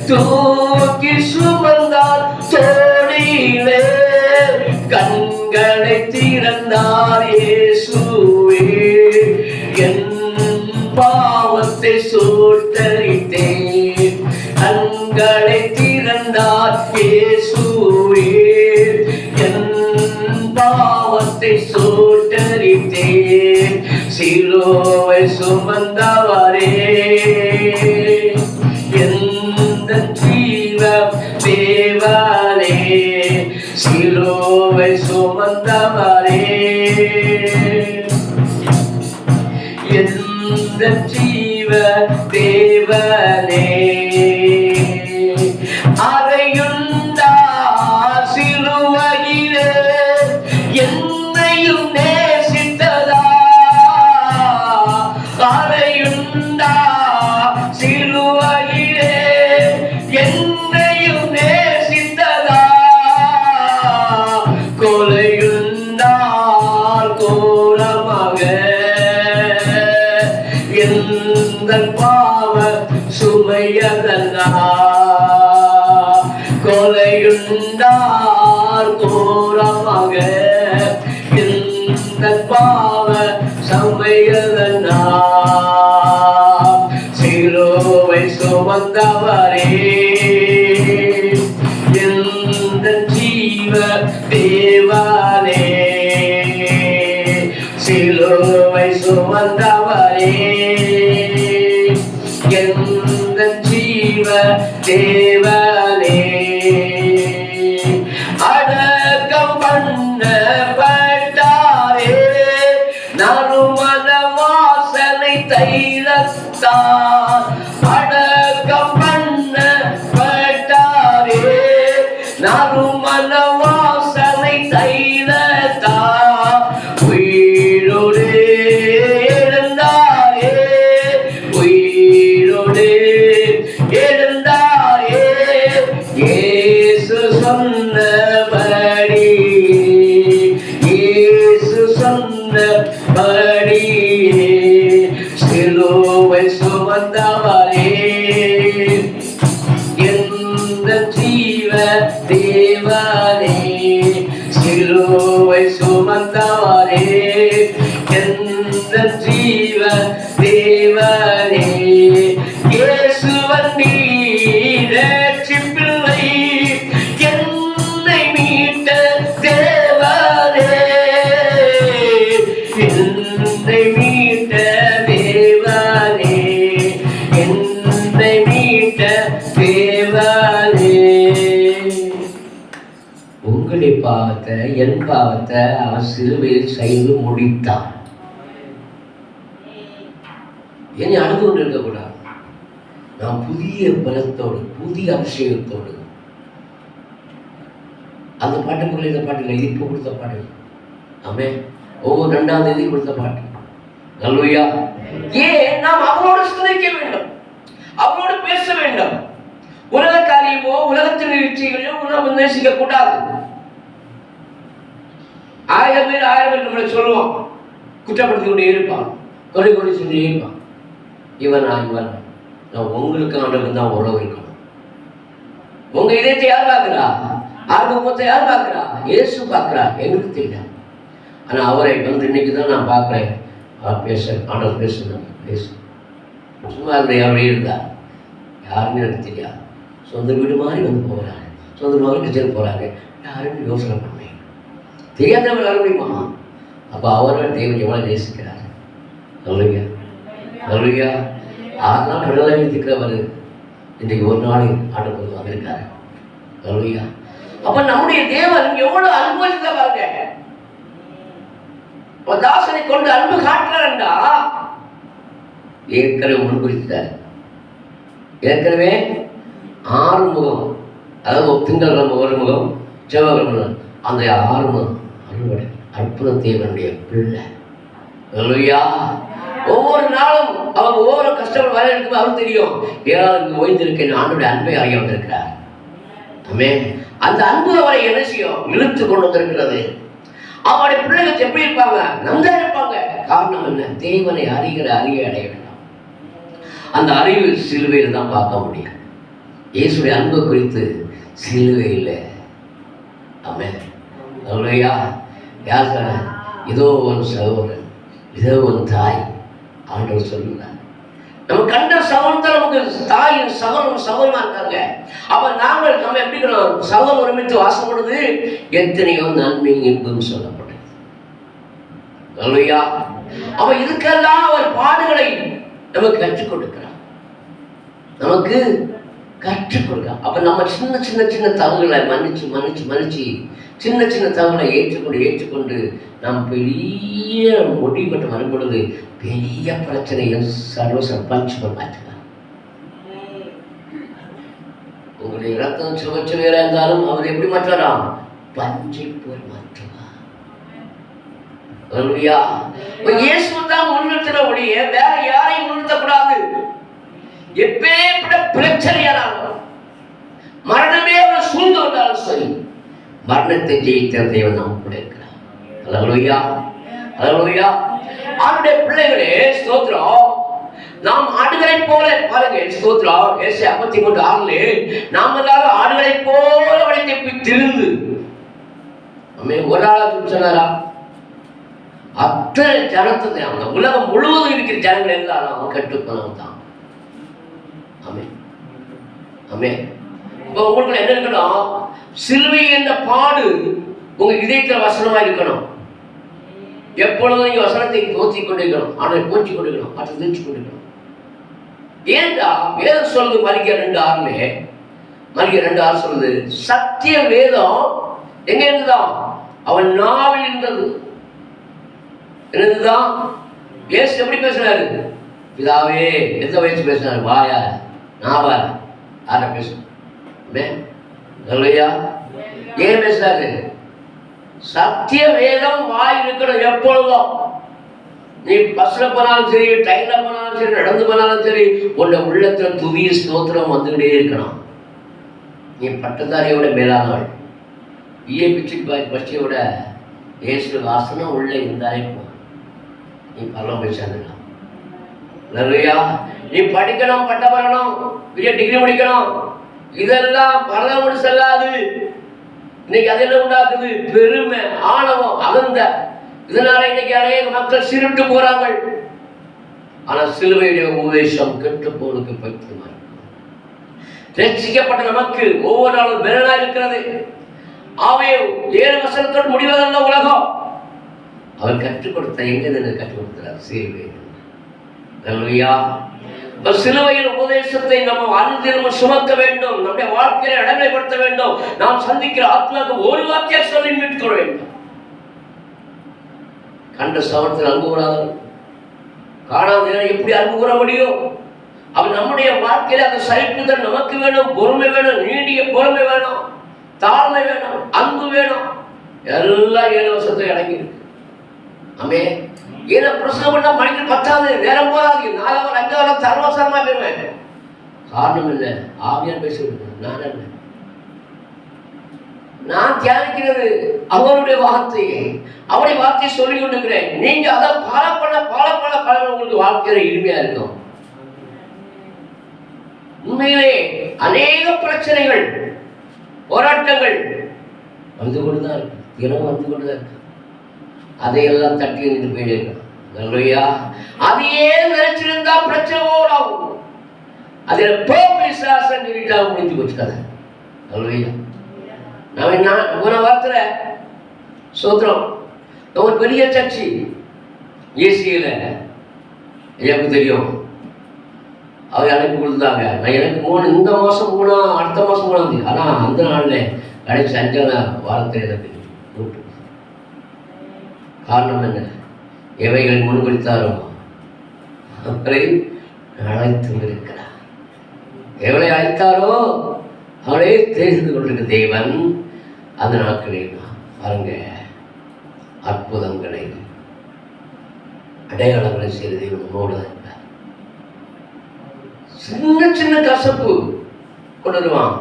தூக்கி சுமந்தார் தோளிலே, கண்களை திறந்தார் இயேசுவே, என் பாவத்தை சுட்டரித்தேன். கண்களை திறந்தார் இயேசுவே, என் பாவத்தை சுட்டரித்தேன். சிலுவை சுமந்தவரே எந்த ஜீவ தேவனே, சிலுவை சுமந்தவரே எந்த ஜீவ தேவனே, அறையுண்டார் சிலுவையிலே என்னையும் நேசித்ததா, அறையுண்டார் சிலுவையிலே என்னையும் நேசித்ததா, கொலையுண்டார் கோரமாக எந்த பாவ சுமையதல்லா, கொலையுண்டார் கோரமாக எந்த பாவ சுமையதல்லா, சிலுவை சுமந்தவரே எந்த ஜீவ தேவனே, சிலுவை சுமந்தவரே எந்த ஜீவ தேவனே, அடக்கம் பண்ணப்பட்டாரே நறுமண வாசனை தைலத்தார், அடக்கம் பண்ணப்பட்டாரே நறுமண வாசனை தைலத்தார், உயிரோடு எழுந்தாரே உயிரோடு எழுந்தாரே, இயேசு சொன்னபடி இயேசு சொன்னபடி சிலுவை சுமந்தவரே எந்த ஜீவ தேவனே, சிலுவை சுமந்தவரே எந்த ஜீவ தேவனே, இயேசுவன் நீர் ரட்சிப்பில்லை என்னை மீட்ட தேவனே, என்னை மீட்ட தேவனே, என்னை மீட்ட தேவனே. உங்களுடைய பாவத்தை என் பாவத்தை அவர் சிலுவையில் செய்து முடித்தார். என்னை அழுது கொண்டு இருக்கக்கூடாது. நான் புதிய பலத்தோடு புதிய அபிஷேகத்தோடு, அந்த பாட்டுக்குள்ள இந்த பாட்டுல இப்போ கொடுத்த பாட்டு, ஆமே ஒவ்வொரு 2ஆம் தேதி கொடுத்த பாட்டு. அல்லேலூயா. ஏன் நாம் அவரோடு சிந்திக்க வேண்டும், அவரோடு பேச வேண்டும். உலக காரியமோ உலகத்தின் நிகழ்ச்சிகளையோ நாம் நேசிக்க கூடாது. 1000 பேர் நம்மளை சொல்லுவான், குற்றப்படுத்தி கொண்டே இருப்பான், குறை குறை சொல்லி இருப்பான். இவனா நான் உங்களுக்கு ஆண்டவருக்கு தான் உறவு இருக்கணும். உங்க இதயத்தை யார் பார்க்கிறா? ஆர்வத்தை யார் பார்க்கிறா? இயேசு பார்க்கிறா. எங்களுக்கு தெரியல. ஆனா அவரை இன்னைக்கு தான் நான் பார்க்கிறேன். ஆண்டவர் பேசுறேன் சும்மா அப்படி இருந்தா யாருமே எனக்கு தெரியாது. சொந்த வீடு மாதிரி வந்து போகிறாங்க, சொந்த மாதிரி கிச்சன் போறாங்க. யாருமே யோசனை பண்ணேன் தெரியாதவங்க வர முடியுமா? அப்போ அவர்கள் தேவன் எவ்வளவு நேசிக்கிறார். நல்லையா நல்லையா. 6 நாள் கடலை வைத்திருக்கிறவர் இன்றைக்கு ஒரு நாள் ஆண்டவர் வந்திருக்காரு. நல்லையா. அப்ப நம்முடைய தேவன் எவ்வளவு அனுபவிச்சுதான் பாருங்க. தாசனை கொண்டு அன்பு காட்டுறாருண்டா ஏற்கனவே முன்குறித்தார். ஏற்கனவே 6 முகம், அதாவது திங்கள் ஒரு முகம், செவ்வாய்க்கிழமை, அந்த 6 முகம் அறுவடை அற்புத தேவனுடைய பிள்ளை. அல்லேலூயா. ஒவ்வொரு நாளும் அவங்க ஒவ்வொரு கஷ்டங்கள் வர இருக்கும். அவருக்கு தெரியும் ஏதாவது ஓய்ந்திருக்கேன் ஆண்டோட அன்பை அறிய வந்திருக்கிறார். ஆமென். அந்த அன்பு அவரை என்ன செய்யும்? இழுத்து கொண்டு வந்திருக்கிறது. அவருடைய பிள்ளைகள் எப்படி இருப்பாங்க? நன்றா இருப்பாங்க. காரணம் என்ன? தேவனை அறிகிற அறிவை அடைய வேண்டாம். அந்த அறிவு சிலுவையில் தான் பார்க்க முடியும். இயேசுடைய அன்பு குறித்து சிலுவையில். ஆமென். அல்லேலூயா. யார் சொன்ன? இதோ ஒரு சகோதரன், இதோ ஒரு தாய். ஆண்டவர் சொல்லுங்க, நம்ம கண்ட சகோதரன் நமக்கு தாயின் சகோதரன் சகோதரமா இருக்காங்க. அப்ப நாங்கள் நம்ம எப்படி சகோதரன் ஒருமித்து வாசப்படுது எத்தனையோ நன்மை இன்பம் சொல்லப்பட்டது. அல்லேலூயா. அவன் இதுக்கெல்லாம் அவர் பாடுகளை நமக்கு கற்றுக் கொடுக்கிறான், நமக்கு கற்றுக் கொடுக்கிறான். அப்ப நம்ம சின்ன சின்ன சின்ன தவறுகளை மன்னிச்சு மன்னிச்சு மன்னிச்சு சின்ன சின்ன தவறுகளை ஏற்றுக்கொண்டு நாம் பெரிய முடிவுட்டு வரும் பொழுது பெரிய பிரச்சனையும் பஞ்சு மாற்றுவார். உங்களுடைய ரத்தம் சுவச்சுவேரா இருந்தாலும் அவர் எப்படி மாற்றுவாராம்? பஞ்சை போல் மாற்றுவார். இயேசு தான் முன்னிறுத்தின ஒழிய வேற யாரையும் முன்னிறுத்தக்கூடாது. எப்பேற்பட்ட பிரச்சனையானாலும் மரணமே அவர் சூழ்ந்து கொண்டாலும் சரி, மரணத்தை ஜெயித்த தேவன் நாம் கூட இருக்கிறார். அல்லேலூயா, அல்லேலூயா. ஆண்டுடைய பிள்ளைகளே ஸ்தோத்திரம். நாம் ஆடுகளை போல பாருங்க, ஸ்தோத்திரம். ஏசாயா 53:6 நாம் எல்லாரும் ஆடுகளை போல வழி தப்பி திரிந்து. ஒரு ஆளாச்சும் சொன்னாரா? அத்தனை ஜனத்தை அவங்க உலகம் முழுவதும் இருக்கிற ஜனங்கள் எல்லாரும் அவன் கட்டுப்போனவன் தான். ஆமென், ஆமென். இப்போ உங்களுக்கு என்ன இருக்கணும்? சிலுவை என்ற பாடு உங்க இதயத்தில் வசனமா இருக்கணும். எப்பொழுதும் நீங்க வசனத்தை போற்றி கொண்டிருக்கணும், ஆனால் போற்றி கொண்டிருக்கணும், அதை தெரிஞ்சு கொண்டிருக்கணும். ஏன்டா வேதம் சொல்லுது மரிக்க 2:6 சொல்லுது, சத்திய வேதம் எங்க இருந்துதான்? அவன் நாவில் இருந்தது. என்னதுதான்? இயேசு எப்படி பேசுறாரு? பிதாவே, எந்த வயசு பேசுறாரு? வாயா நாவா யார பேசுறேன்? ஏன் பேசுறாரு? சத்திய வேதம் வாய் இருக்கணும் எப்பொழுதும். நீ பஸ்ல போனாலும் சரி, ட்ரெயின்ல போனாலும் சரி, நடந்து போனாலும் சரி, உன்னை உள்ளத்துல துதி ஸ்தோத்திரம் வந்துகிட்டே இருக்கணும். நீ பட்டதாரியோட மேலானவள், பஸ்டியோட இயேசு வாசனம் உள்ள இருந்தாலே போ, நீ பரலோகம் போய் சேர்ந்துடலாம். நிறையா நீ படிக்கணும், பட்டம் பெறணும், பெரிய டிகிரி முடிக்கணும், இதெல்லாம் பரலோகம் செல்லாது. இன்னைக்கு அதெல்லாம் உண்டாக்குது பெருமை, ஆணவம், அகந்த. இதனால இன்னைக்கு அநேக மக்கள் சிறுட்டு போறாங்க. ஆனா சிலுவையுடைய உபதேசம் கெட்டு போனுக்கு பைத்தியமா இருக்கு. ரட்சிக்கப்பட்ட நமக்கு ஒவ்வொரு நாளும் பெறனா இருக்கிறது. ஆவே 7 வசனத்தோடு முடிவதல்ல உலகம். அவர் கற்றுக் கொடுத்த எங்க கற்றுக் கொடுக்கிறார்? சிலுவை. அல்லேலூயா. சிலுவையின் உபதேசத்தை நம்ம அனுதினமும் சுமக்க வேண்டும், நம்முடைய வாழ்க்கையை நடைமுறைப்படுத்த வேண்டும். நாம் சந்திக்கிற ஆத்மாவுக்கு ஒரு வாக்கியம் சொல்லி மீட்க வேண்டும். கண்ட சவரத்தில் அன்பு கூறாதவன் காணாத எப்படி அன்பு கூற முடியும்? அவன் நம்முடைய வாழ்க்கையில அந்த சகிப்புதல் நமக்கு வேணும், பொறுமை வேணும், நீடிய பொறுமை வேணும், தாழ்மை வேணும், அன்பு வேணும். எல்லாம் 7 வருஷத்துல அடங்கி இருக்கு. ஆமே. ஏன்னா பிரசங்கம் பண்ணா மணிக்கு 10வது நேரம் போதாது, 4வது 5வது சர்வசரமா போயிருவேன். காரணம் இல்லை, ஆவியார் பேசிவிடுவேன். நான் என்ன, நான் தியானிக்கிறது அவருடைய வார்த்தையை, அவருடைய வார்த்தையை சொல்லிக் கொண்டிருக்கிறேன். நீங்க அதை பால பண்ண உங்களுக்கு வாழ்க்கையில இனிமையா இருக்கும். உண்மையிலே அநேக பிரச்சனைகள், போராட்டங்கள் வந்து கொண்டுதான் இருக்கு, தினம் வந்து கொண்டுதான் இருக்கு. அதையெல்லாம் தட்டி எறிந்து போயிட்டு நல்லையா. அதையே நினைச்சிருந்தா பிரச்சனை ஓடாகும். அதில் பிசாசன் சொல்லிட்டா முடிஞ்சு போச்சு கதை. நல்லையா. நான் போன வாரத்துல சோத்திரம் ஒரு பெரிய சர்ச்சி ஏசியில எனக்கு தெரியும், அவங்க அழைப்பு கொடுத்தாங்க. நான் எனக்கு இந்த மாசம் போனா அடுத்த மாசம் போனா, ஆனா அந்த நாள்ல கடைசி 5வது வாரத்தில் எனக்கு கூட்டு. காரணம் என்ன? எவைகளை முன்குறித்தாரோ அவரை அழைத்து இருக்கிறார். எவளை அழைத்தாரோ அவளை தெரிந்து கொண்டிருக்க தேவன் அந்த நாட்களில் பாருங்க அற்புதங்களை அடையாளங்களை செய்த தெய்வம் நம்மோடு தான் இருக்கிறார். சின்ன சின்ன கசப்பு கொண்டு வருவான்,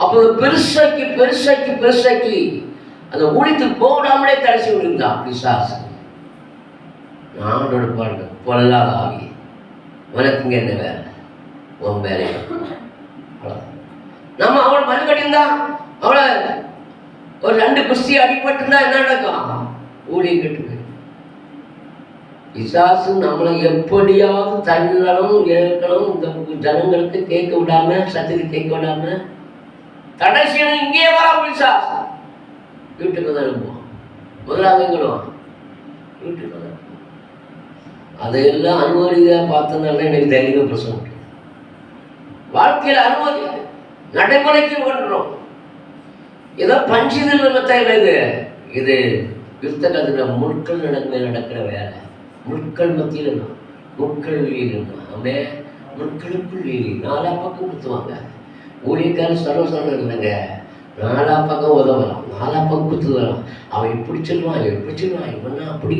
அப்போ பெருசாக்கி பெருசாக்கி பெருசாக்கி அந்த ஊழியத்துக்கு போடாமலே தடைசி விழுந்தான் பிசாசு. நானோட பாருங்க, பொல்லாத ஆகி உனக்குங்க என்ன வேலை, உன் வேலை. நம்ம அவளை மறு கட்டியிருந்தா, அவளை ஒரு 2 குஸ்தி அடிபட்டுனா என்ன நடக்கும்? ஊழியம் கெட்டு போயிடும். பிசாசு நம்மளை எப்படியாவது தள்ளணும், இழக்கணும், இந்த ஜனங்களுக்கு கேட்க விடாம, சத்துக்கு கேட்க விடாம தடை செய்யணும். இங்கே வரா பிசாசு, வீட்டுக்கு தான் இருப்போம். முதலாளிங்களும் வீட்டுக்கு தான். அதையெல்லாம் அனுமதியாக பார்த்ததுனால எனக்கு தைரியம் பேச முடியும். வாழ்க்கையில் அனுமதி நடைமுறைக்கு கொண்டுறோம். ஏதோ பஞ்சிதில் மத்தியில் இது யுத்த கதில் முட்கள் நடக்கிற வேலை. முட்கள் மத்தியில் முட்கள் வெளியிடணுமே, முட்களுக்குள் வெளியே 4 பக்கம் குத்துவாங்க. ஊழியக்காரன் சர்வசாரணம் இல்லைங்க, 4 பக்கம் உதவலாம், 4 பக்கம் குத்து வரும். அவன் இப்படி சொல்லுவான், எப்படி சொல்லுவான், இவனா அப்படி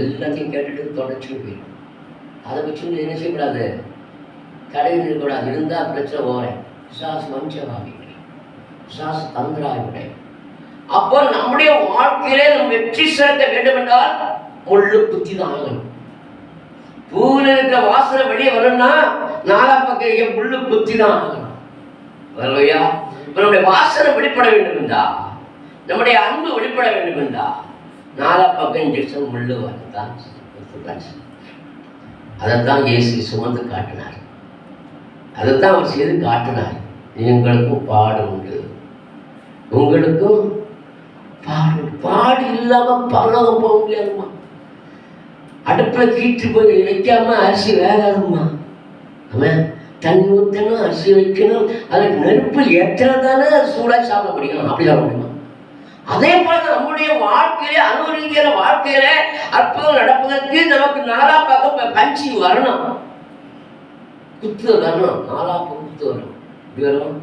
எல்லாத்தையும் கேட்டுட்டு தொடச்சு போயிடும். அதை வச்சு என்ன செய்யக்கூடாது, தடை இருக்கக்கூடாது. இருந்தால் பிரச்சனை போகிறேன். பிசாசு வஞ்சவாதி, பிசாசு தந்திராவிடை. அப்போ நம்முடைய வாழ்க்கையிலே நம்ம வெற்றி சிறக்க வேண்டும் என்றால் முள்ளு குத்தி தான் ஆகணும். பூவில் இருக்கிற வாசனை வெளியே வரணும்னா 4 பக்கம் முள்ளு குத்தி தான் ஆகணும். வரலையா? நம்முடைய வாசனை வெளிப்பட வேண்டும் என்றா, நம்முடைய அன்பு வெளிப்பட வேண்டும் என்றா 4 பக்கம் இன்ஜெக்ஷன் முள்ளு வரத்தான். அதைத்தான் இயேசு சுமந்து காட்டினார். அதைத்தான் அவர் செய்து காட்டினார். உங்களுக்கும் பாடு உண்டு, உங்களுக்கும் பாடு. பாடு இல்லாம பரலோகம் போக முடியாதுமா. அடுப்புல கீட்டு போய் வைக்காம அரிசி வேகாதுமா. ஆமாம், தண்ணி ஊற்றணும், அரிசி வைக்கணும், அதுக்கு நெருப்பு ஏற்றதானே சூடாக சாப்பிட முடியும். அப்படி சாப்பிட முடியுமா? அதே போல நம்முடைய வாழ்க்கையில, அனுபவிக்கிற வாழ்க்கையில அற்புதம் நடப்பதற்கு நமக்கு 4 பக்கம் பஞ்சி வரணும், குத்து வரணும். 4 பக்கம் குத்து வரணும். இப்படி வரும்.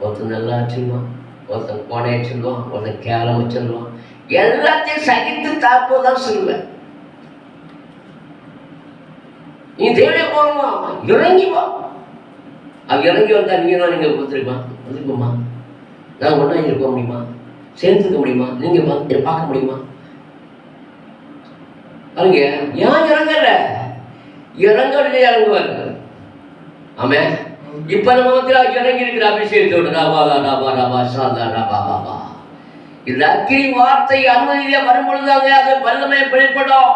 ஒருத்தன் நல்லா சொல்லுவான், ஒருத்தன் கோணையை சொல்லுவான், ஒருத்தன் கேளம சொல்லுவான். எல்லாத்தையும் சகித்து தாப்போதான் சொல்லுவேன். நீ தேவையே போகணும், இறங்கி வா. அது இறங்கி வந்தா நீங்க தான் நீங்க வந்துருப்போமா, நான் ஒன்றா இங்கே இருக்க முடியுமா, சேர்ந்துக்க முடியுமா, நீங்க பார்க்க முடியுமா? பாருங்க, ஏன் இறங்கல? இறங்கவில்லை, இறங்குவார். ஆமே, இப்ப நம்ம வந்து இறங்கி இருக்கிற அபிஷேகத்தோடு இந்த அக்கினி வார்த்தை அனுமதியில வரும்பொழுதாங்க அது வல்லமை வெளிப்படும்.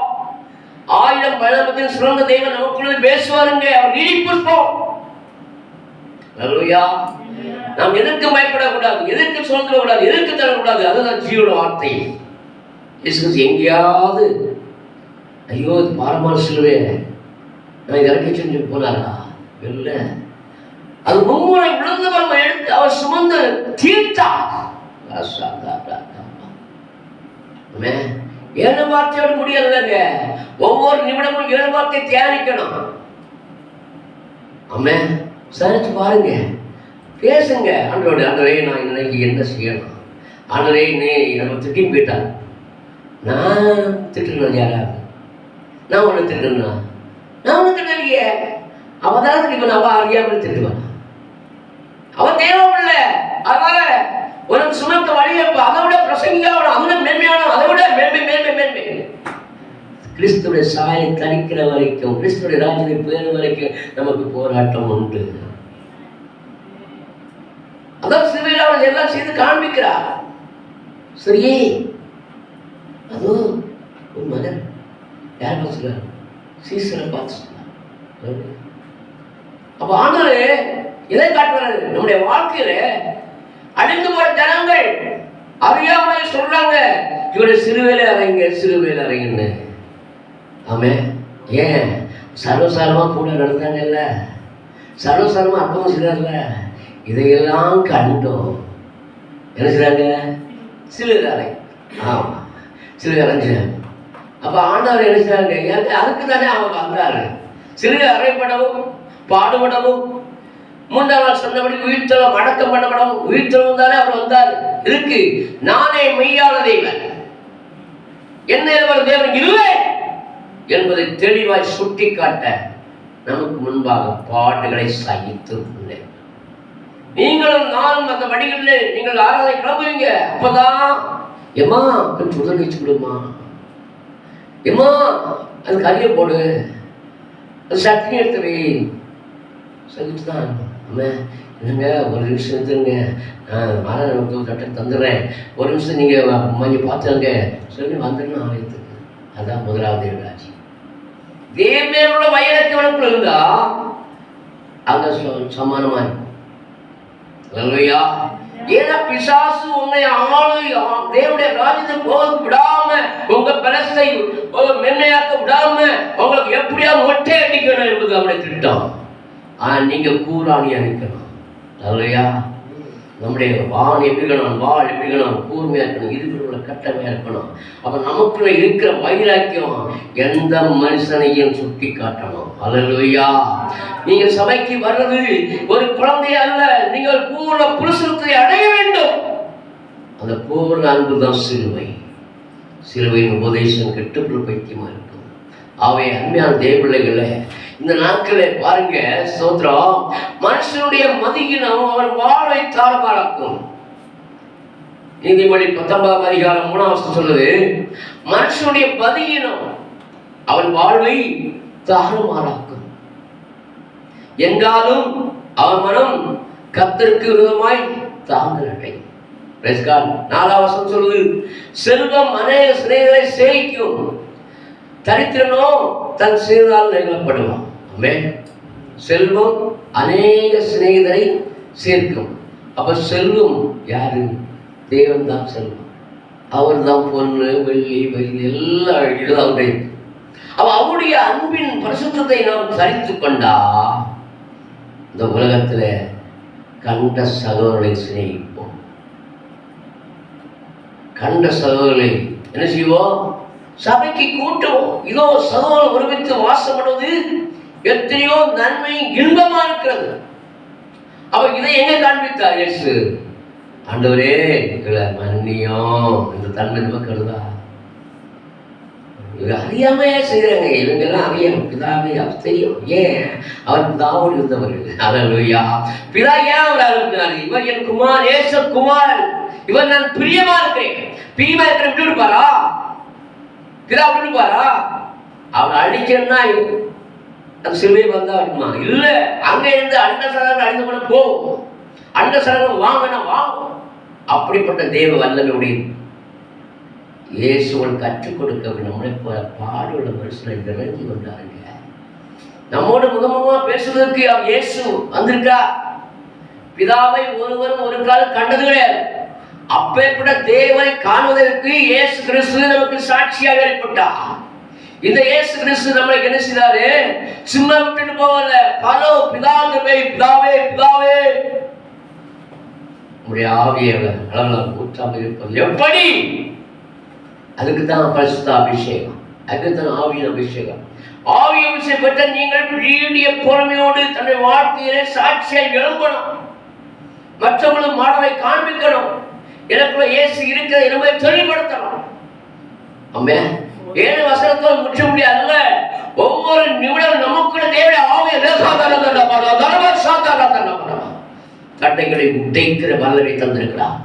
1000 பலபத்தின் சிறந்த தெய்வம் நமக்குள்ள பேசுவாருங்க. அவர் நீதி புஷ்பம். அல்லேலூயா. நாம் எதற்கு பயப்படக்கூடாது, எதற்கு சொல்லக்கூடாது, எதற்கு தரக்கூடாது. அதுதான் ஜீவன வார்த்தை. எங்கேயாவது ஐயோ பாரமான சிலுவே நான் இறக்கி செஞ்சு போனாரா? இல்லை, அது மும்முறை விழுந்து நம்ம எடுத்து அவர் சுமந்து தீர்த்தார். 7 வார்த்தையோடு முடியலங்க. ஒவ்வொரு நிமிடமும் 7 வார்த்தை தியானிக்கணும். ஆமே, சரிச்சு பாருங்க, பேசுங்க. ஆண்டவரே, ஆண்டவரே நான் இன்னைக்கு என்ன செய்யணும்? ஆண்டவரே, நீ நம்ம திட்டின்னு போயிட்டார். நான் திட்டுனா யாராவது? நான் ஒன்று திட்டுனா? நான் ஒன்று திட்டலையே. அவன் தான் திட்டுவேன். அவன் அறியாமல் திட்டுவான். அவன் தேவையில்ல. அதனால உனக்கு சுமத்த வழியை அதை விட பிரசங்கியாவணும், அதை விட மேன்மையான, அதை விட மேன்மை மேன்மை மேன்மை. கிறிஸ்துடைய சாயை தணிக்கிற வரைக்கும், கிறிஸ்துடைய ராஜ்யத்தை பேர் வரைக்கும் நமக்கு போராட்டம் உண்டு. அதான் சிலுவையில் அவன் எல்லாம் செய்து காண்பிக்கிறார். சரி, அதுவும் ஒரு மகன் யார் பார்த்து சொல்றாரு? சீசனை பார்த்து சொல்றாரு. அப்ப ஆண்டவரே இதை காட்டுறாரு. நம்முடைய வாழ்க்கையில அழிந்து போற ஜனங்கள் அறியாமல் சொல்றாங்க, இவருடைய சிறுவேலை அறைங்க, சிறுவேலை அறைங்கன்னு. ஆமே, ஏன் சர்வசாரமா கூட நடந்தாங்கல்ல, சர்வசாரமா அப்பவும் செய்றாருல. இதையெல்லாம் கண்டோம். என்ன செய்றாங்க? சிலுவை அறை. ஆமா, சிலுவை அறைஞ்சாங்க. அப்ப ஆண்டவர் என்ன செய்றாங்க? அதுக்கு தானே அவங்க வந்தாரு. சிலுவை அறைப்படவும், பாடுபடவும், 3ஆம் நாள் சொன்னபடி உயிர்த்தெழும், அடக்கம் பண்ணப்படவும், உயிர்த்தெழும் தானே அவர் வந்தார். இருக்கு, நானே மெய்யான தெய்வன், என்ன தேவன் இல்லை என்பதை தெளிவாய் சுட்டி காட்ட நமக்கு முன்பாக பாடுகளை சகித்து நீங்களும் நானும் அந்த வழிகளில் நீங்கள் ஆராதனை கிளம்புவீங்க. அப்பதான் ஏமா சுடர் வச்சு விடுமா, ஏமா அது கறியை போடு, அது சட்னி எடுத்து வை சொல்லிட்டு தான் இல்லைங்க ஒரு நிமிஷம் எடுத்துருங்க, நான் சட்டை தந்துடுறேன், ஒரு நிமிஷம் நீங்கள் மஞ்சள் பார்த்துருங்க சொல்லி வந்துடணும் ஆலயத்துக்கு. அதான் முதலாவது விடாச்சு. தேவனோட வயலுக்கு வனக்குள்ள இருந்தா அங்க சமானமா இருக்கும். அல்லேலூயா. ஏன்னா பிசாசு உன்னை ஆளு தேவனுடைய ராஜ்யத்துக்கு போக விடாம, உங்க பலத்தை மென்மையாக்க விடாம, உங்களுக்கு எப்படியா மொட்டை அடிக்கணும் என்பது அவருடைய திட்டம். நீங்க கூராணி அடிக்கணும். அல்லையா. நம்முடைய வான் எப்படி இருக்கணும், வாள் எப்படி இருக்கணும், கூர்மையா இருக்கணும், இருக்கிற கட்டமையா இருக்கணும். அப்ப நமக்குள்ள இருக்கிற வைராக்கியம் எந்த மனுஷனையும் சுட்டி காட்டணும். அல்லேலூயா. நீங்க சபைக்கு வர்றது ஒரு குழந்தை அல்ல, நீங்கள் பூர்ண புருஷத்தை அடைய வேண்டும். அந்த பூர்ண அன்பு தான் சிலுவை. சிலுவையின் உபதேசம் கெட்டுப்புற பைத்தியமா இருக்கும். அவை அருமையான தேவபிள்ளைகளை இந்த நாட்களை பாருங்க. ஸ்தோத்திரம். மனுஷனுடைய மதியினம் அவன் வாழ்வை தாறுமாறாக்கும். நீதிமொழி 19 அதிகாரம் 3 சொல்லுது, மனுஷனுடைய மதியினம் அவன் வாழ்வை தாறுமாறாக்கும். எங்காலும் அவன் மனம் கர்த்தருக்கு விரோதமாய் தாங்கலை. 4 சொல்லுது, செல்வம் அநேக சிநேகிதரை சேவிக்கும், தரித்திரனோ தன் சிறிதால் நெகிழப்படுவான். செல்வம் அநேக சிநேகிதரை சேர்க்கும். அப்ப செல்வம் யாரு? தேவன் தான் செல்வம். அவர் தான் பொண்ணு வெள்ளி வெள்ளி எல்லாம் அவருடைய. அப்ப அவருடைய அன்பின் பரிசுத்தத்தை நாம் சரித்து கொண்டா இந்த உலகத்துல கண்ட சகோதரர்களை சிநேகிப்போம். கண்ட சகோதரர்களை என்ன செய்வோம்? சபைக்கு கூட்டுவோம். இதோ சகோதரர் ஒருமித்து வாசப்படுவது எத்தனையோ நன்மை இன்பமா இருக்கிறது. அவ இதை எங்க காண்பித்தார் இயேசு? ஆண்டவரே எங்களை மன்னியும். இந்த தன்மை நமக்கு வருதா? இவங்க அறியாம செய்யறாங்க. இவங்க எல்லாம் அறியாம பிதாவே தெரியும். ஏன்? அவர் பிதாவோடு இருந்தவர்கள். அல்லேலூயா. பிதா ஏன் அவர் அனுப்பினார்? இவர் என் குமார், ஏச குமார், இவர் நான் பிரியமா இருக்கிறேன். பிரியமா இருக்கிற விட்டு விடுப்பாரா? பிதா விட்டுப்பாரா? அவர் அழிக்கணும்னா அந்த சிலுவை வந்தா இருக்குமா? இல்ல, அங்க இருந்து அண்ட சரங்கள் அழிந்து கூட போகும். அண்ட சரங்கள் வாங்கினா வாங்கும். அப்படிப்பட்ட தேவ வல்லமையுடைய இயேசுவன் கற்றுக் கொடுக்க நம்மளை பாடுள்ள மனுஷனை நிறைஞ்சு கொண்டாருங்க. நம்மோடு முகமுகமா பேசுவதற்கு இயேசு வந்திருக்கா. பிதாவை ஒருவரும் ஒரு காலம் கண்டது கிடையாது. அப்பேற்பட்ட தேவனை காணுவதற்கு இயேசு கிறிஸ்து நமக்கு சாட்சியாக ஏற்பட்டார். இந்த இயேசு கிறிஸ்து நம்மளை என்ன செய்தாரு? சும்மா விட்டுட்டு போகல. பலோ பிதாவே பிதாவே பிதாவே உடைய ஆவியவர் அளவில் ஊற்றாமல் இருப்பது எப்படி? அதுக்கு தான் பரிசுத்த அபிஷேகம், அதுக்கு தான் ஆவியின் அபிஷேகம். ஆவிய அபிஷேகம் பெற்ற நீங்கள் நீடிய பொறுமையோடு தன்னை வாழ்க்கையிலே சாட்சியாய் எழும்பணும். மற்றவர்களும் மாடலை காண்பிக்கணும். எனக்குள்ள இயேசு இருக்கிற என்பதை தெளிவுபடுத்தணும். ஆமென். 7 வசனத்தால் முற்ற முடியாதுல்ல. ஒவ்வொரு நிமிடம் நமக்குள்ள தேவனுடைய ஆவியை தட்டைகளை உடைக்கிற வல்லமை தந்திருக்கிறார்.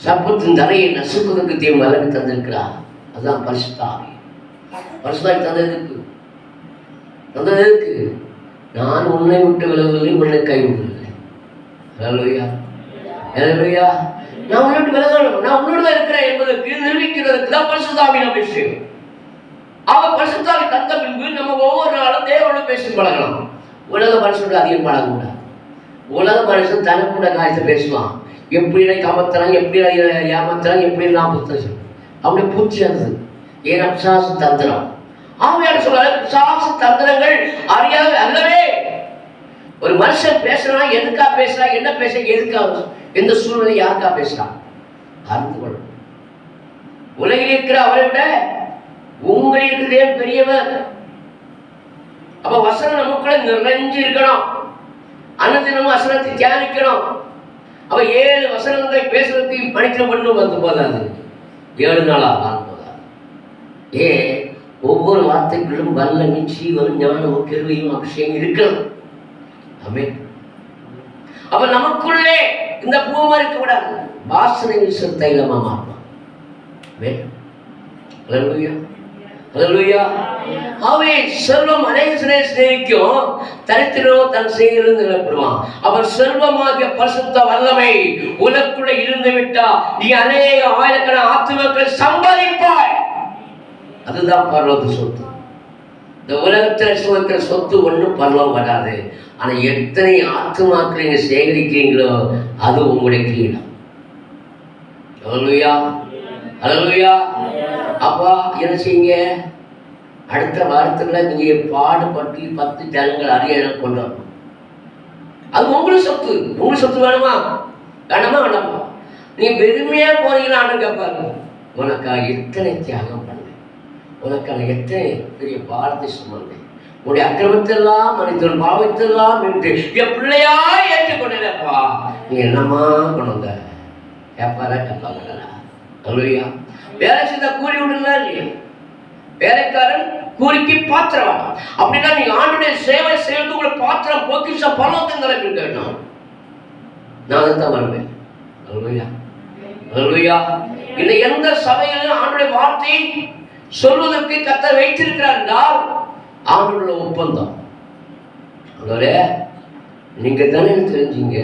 சர்ப்பத்தின் தலையை நசுக்குவதற்கு தேவன் வல்லமை தந்திருக்கிறார். அதுதான் பரிசுத்த ஆவி. பரிசுத்த ஆவி தந்ததற்கு நான் உன்னை விட்டு விலகவில்லை, உன்னை கைவிடவில்லை. அல்லேலூயா. அல்லேலூயா. நான் உன்னோடு விலகணும், நான் உன்னோடு இருக்கிறேன் என்பதற்கு நிரூபிக்கிறதுக்கு தான் பரிசுத்த ஆவியின் அபிஷேகம். அவர் பரிசுத்த ஆவி தந்த பின்பு நம்ம ஒவ்வொரு நாளும் தேவனோடு பேசி பழகலாம். உலக மனுஷனோட அதிகம் பழகக்கூடாது. உலக மனுஷன் தனக்கூட காரியத்தை பேசுவான். எப்படி கமத்தலாம், எப்படி ஏமாத்தலாம், எப்படி நான் புத்தகம் அப்படியே பூச்சியானது. ஏன்னா பிசாசு தந்திரம். ஆவியார் சொல்றாரு, பிசாசு தந்திரங்கள் அறியாத அல்லவே. ஒரு மனுஷன் பேசுறான், எதுக்கா பேசுறான், என்ன பேச, எதுக்காக, எந்த சூழ்நிலை யாருக்கா பேசுறான் அறிந்து கொள்ளும். உலகில் இருக்கிற அவரை விட உங்களில் இருக்கிறதே பெரியவர். அப்ப வசனம் நமக்குள்ள நிறைஞ்சு இருக்கணும். அனுதினமும் வசனத்தை தியானிக்கணும். அவ 7 வசனங்களை பேசுறதுக்கு மணிக்கிற மட்டும் வந்து போதாது, 7 நாளா நான் போதாது. ஒவ்வொரு வார்த்தைகளும் வல்லமை, ஜீவனும், ஞானமும், கிருபையும், அபிஷேகம் இருக்கணும். ஆமென். அப்ப நமக்குள்ளே இந்த பூமா இருக்க கூடாது, வாசனை வீசுற தைலமா மாறணும். செல்வம் அநேக சிநேகிக்கும், தரித்திரம் தன் சிநேகிதன் நிலப்படுவான். அவர் செல்வமாகிய பரிசுத்த வல்லமை உனக்குள்ள இருந்து விட்டா நீ அநேக ஆயிரக்கணக்கான ஆத்துமக்களை சம்பாதிப்பாய். அதுதான் பரலோக சொத்து. இந்த உலகத்தில் சுமக்கிற சொத்து ஒன்றும் பரலோகம் வராது. ஆனா எத்தனை ஆத்துமாக்களை நீங்க சேகரிக்கிறீங்களோ அது உங்களுடைய கிரீடம். அல்லேலூயா, அல்லேலூயா. அப்பா என்ன செய்யுங்க, அடுத்த வாரத்துல நீங்க பாடுபட்டு 10 ஜனங்கள் அறிய கொண்டு வரணும். அது உங்களுக்கு சொத்து. உங்களுக்கு சொத்து வேணுமா வேணாமா வேணாமா? நீ பெருமையா போனீங்கன்னா ஆண்டு கேட்பாரு, உனக்காக எத்தனை தியாகம் பண்ணேன், உனக்கான எத்தனை பெரிய பாரத்தை சுமந்தேன், உன்னுடைய அக்கிரமத்தெல்லாம் மனிதன் பாவத்தெல்லாம் என்று என் பிள்ளையா ஏற்றுக்கொண்டேனப்பா, நீ என்னமா கொண்டு வந்த கேட்பாரா கேட்பாங்களா? அல்லேலூயா. வேலை செய்த கூலி விடல இல்லையா? வேலைக்காரன் கூலிக்கு பாத்திரம். அப்படின்னா நீங்க ஆண்டுடைய சேவை செய்வது உங்களை பாத்திரம் பொக்கிஷ பரலோகத்தின் நிலைக்கு இருக்கணும். நான் அதைத்தான் வருவேன். அல்லேலூயா, அல்லேலூயா. இந்த எந்த சபையிலும் ஆண்டுடைய வார்த்தையை சொல்வதற்கு கர்த்தர் வைத்திருக்கிறார் என்றால் ஆண்டுள்ள ஒப்பந்தம். அதோட நீங்க தானே தெரிஞ்சீங்க,